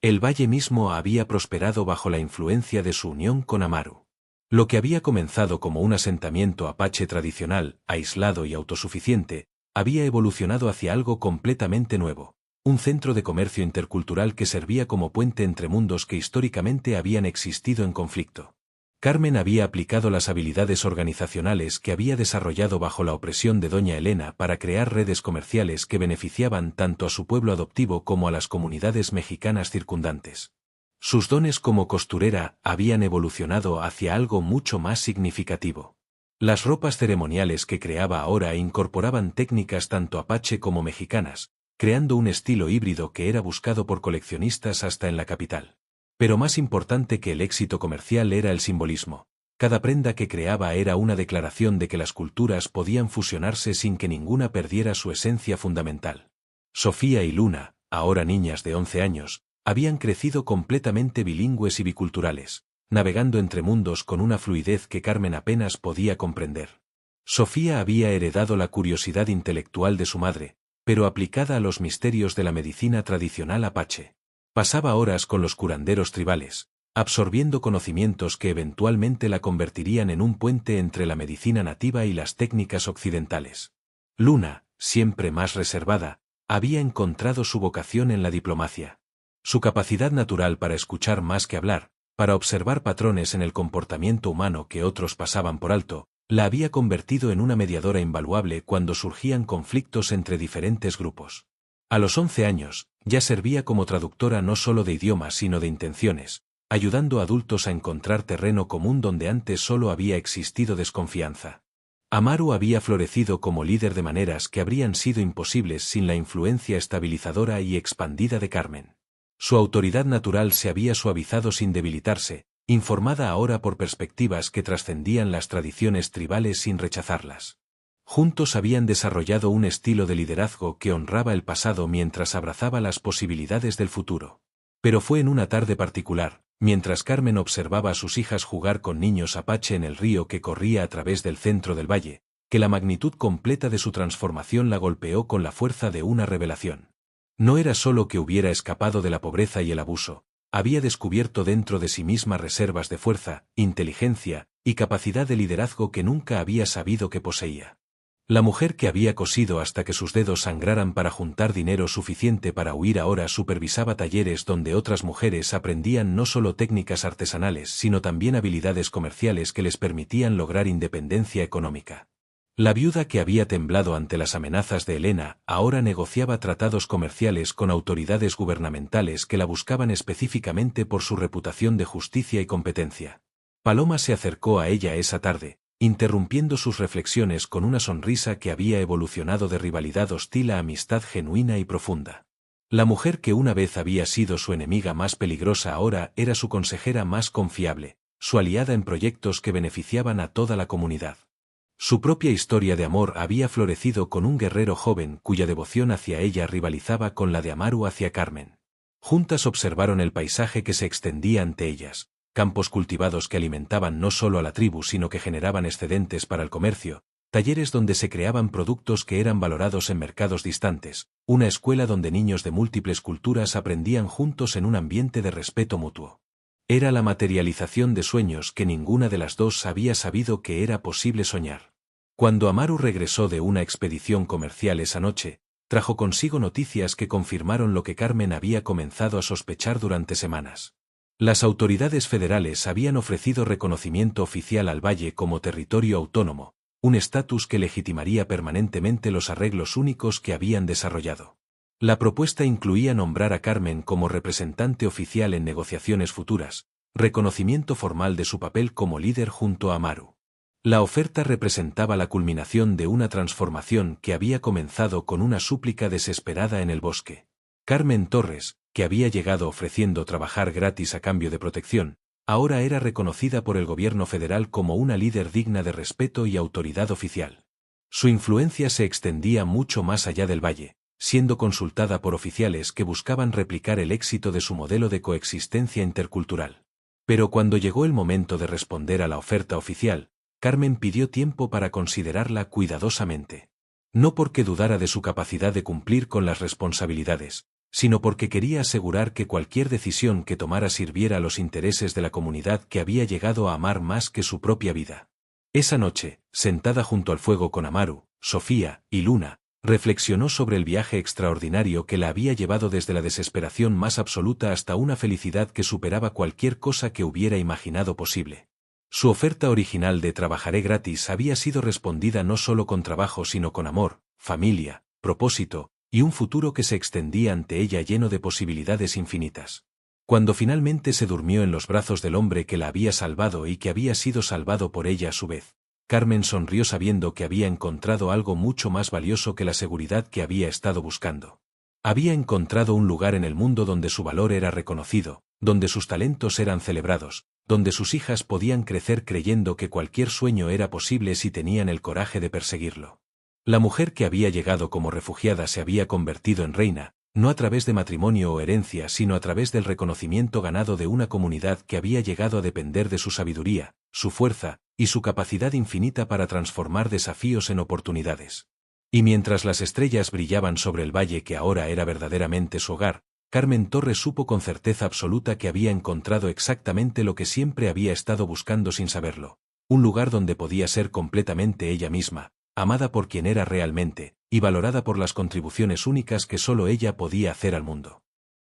El valle mismo había prosperado bajo la influencia de su unión con Amaru. Lo que había comenzado como un asentamiento apache tradicional, aislado y autosuficiente, había evolucionado hacia algo completamente nuevo, un centro de comercio intercultural que servía como puente entre mundos que históricamente habían existido en conflicto. Carmen había aplicado las habilidades organizacionales que había desarrollado bajo la opresión de Doña Elena para crear redes comerciales que beneficiaban tanto a su pueblo adoptivo como a las comunidades mexicanas circundantes. Sus dones como costurera habían evolucionado hacia algo mucho más significativo. Las ropas ceremoniales que creaba ahora incorporaban técnicas tanto apache como mexicanas, creando un estilo híbrido que era buscado por coleccionistas hasta en la capital. Pero más importante que el éxito comercial era el simbolismo. Cada prenda que creaba era una declaración de que las culturas podían fusionarse sin que ninguna perdiera su esencia fundamental. Sofía y Luna, ahora niñas de 11 años, habían crecido completamente bilingües y biculturales, navegando entre mundos con una fluidez que Carmen apenas podía comprender. Sofía había heredado la curiosidad intelectual de su madre, pero aplicada a los misterios de la medicina tradicional apache. Pasaba horas con los curanderos tribales, absorbiendo conocimientos que eventualmente la convertirían en un puente entre la medicina nativa y las técnicas occidentales. Luna, siempre más reservada, había encontrado su vocación en la diplomacia. Su capacidad natural para escuchar más que hablar, para observar patrones en el comportamiento humano que otros pasaban por alto, la había convertido en una mediadora invaluable cuando surgían conflictos entre diferentes grupos. A los 11 años, ya servía como traductora no solo de idiomas sino de intenciones, ayudando a adultos a encontrar terreno común donde antes solo había existido desconfianza. Amaru había florecido como líder de maneras que habrían sido imposibles sin la influencia estabilizadora y expandida de Carmen. Su autoridad natural se había suavizado sin debilitarse, informada ahora por perspectivas que trascendían las tradiciones tribales sin rechazarlas. Juntos habían desarrollado un estilo de liderazgo que honraba el pasado mientras abrazaba las posibilidades del futuro. Pero fue en una tarde particular, mientras Carmen observaba a sus hijas jugar con niños apache en el río que corría a través del centro del valle, que la magnitud completa de su transformación la golpeó con la fuerza de una revelación. No era solo que hubiera escapado de la pobreza y el abuso, había descubierto dentro de sí misma reservas de fuerza, inteligencia y capacidad de liderazgo que nunca había sabido que poseía. La mujer que había cosido hasta que sus dedos sangraran para juntar dinero suficiente para huir ahora supervisaba talleres donde otras mujeres aprendían no solo técnicas artesanales sino también habilidades comerciales que les permitían lograr independencia económica. La viuda que había temblado ante las amenazas de Elena ahora negociaba tratados comerciales con autoridades gubernamentales que la buscaban específicamente por su reputación de justicia y competencia. Paloma se acercó a ella esa tarde, interrumpiendo sus reflexiones con una sonrisa que había evolucionado de rivalidad hostil a amistad genuina y profunda. La mujer que una vez había sido su enemiga más peligrosa ahora era su consejera más confiable, su aliada en proyectos que beneficiaban a toda la comunidad. Su propia historia de amor había florecido con un guerrero joven cuya devoción hacia ella rivalizaba con la de Amaru hacia Carmen. Juntas observaron el paisaje que se extendía ante ellas. Campos cultivados que alimentaban no solo a la tribu sino que generaban excedentes para el comercio, talleres donde se creaban productos que eran valorados en mercados distantes, una escuela donde niños de múltiples culturas aprendían juntos en un ambiente de respeto mutuo. Era la materialización de sueños que ninguna de las dos había sabido que era posible soñar. Cuando Amaru regresó de una expedición comercial esa noche, trajo consigo noticias que confirmaron lo que Carmen había comenzado a sospechar durante semanas. Las autoridades federales habían ofrecido reconocimiento oficial al valle como territorio autónomo, un estatus que legitimaría permanentemente los arreglos únicos que habían desarrollado. La propuesta incluía nombrar a Carmen como representante oficial en negociaciones futuras, reconocimiento formal de su papel como líder junto a Amaru. La oferta representaba la culminación de una transformación que había comenzado con una súplica desesperada en el bosque. Carmen Torres, que había llegado ofreciendo trabajar gratis a cambio de protección, ahora era reconocida por el gobierno federal como una líder digna de respeto y autoridad oficial. Su influencia se extendía mucho más allá del valle, siendo consultada por oficiales que buscaban replicar el éxito de su modelo de coexistencia intercultural. Pero cuando llegó el momento de responder a la oferta oficial, Carmen pidió tiempo para considerarla cuidadosamente. No porque dudara de su capacidad de cumplir con las responsabilidades, sino porque quería asegurar que cualquier decisión que tomara sirviera a los intereses de la comunidad que había llegado a amar más que su propia vida. Esa noche, sentada junto al fuego con Amaru, Sofía y Luna, reflexionó sobre el viaje extraordinario que la había llevado desde la desesperación más absoluta hasta una felicidad que superaba cualquier cosa que hubiera imaginado posible. Su oferta original de trabajaré gratis había sido respondida no solo con trabajo sino con amor, familia, propósito, y un futuro que se extendía ante ella lleno de posibilidades infinitas. Cuando finalmente se durmió en los brazos del hombre que la había salvado y que había sido salvado por ella a su vez, Carmen sonrió sabiendo que había encontrado algo mucho más valioso que la seguridad que había estado buscando. Había encontrado un lugar en el mundo donde su valor era reconocido, donde sus talentos eran celebrados, donde sus hijas podían crecer creyendo que cualquier sueño era posible si tenían el coraje de perseguirlo. La mujer que había llegado como refugiada se había convertido en reina, no a través de matrimonio o herencia sino a través del reconocimiento ganado de una comunidad que había llegado a depender de su sabiduría, su fuerza, y su capacidad infinita para transformar desafíos en oportunidades. Y mientras las estrellas brillaban sobre el valle que ahora era verdaderamente su hogar, Carmen Torres supo con certeza absoluta que había encontrado exactamente lo que siempre había estado buscando sin saberlo, un lugar donde podía ser completamente ella misma, amada por quien era realmente, y valorada por las contribuciones únicas que solo ella podía hacer al mundo.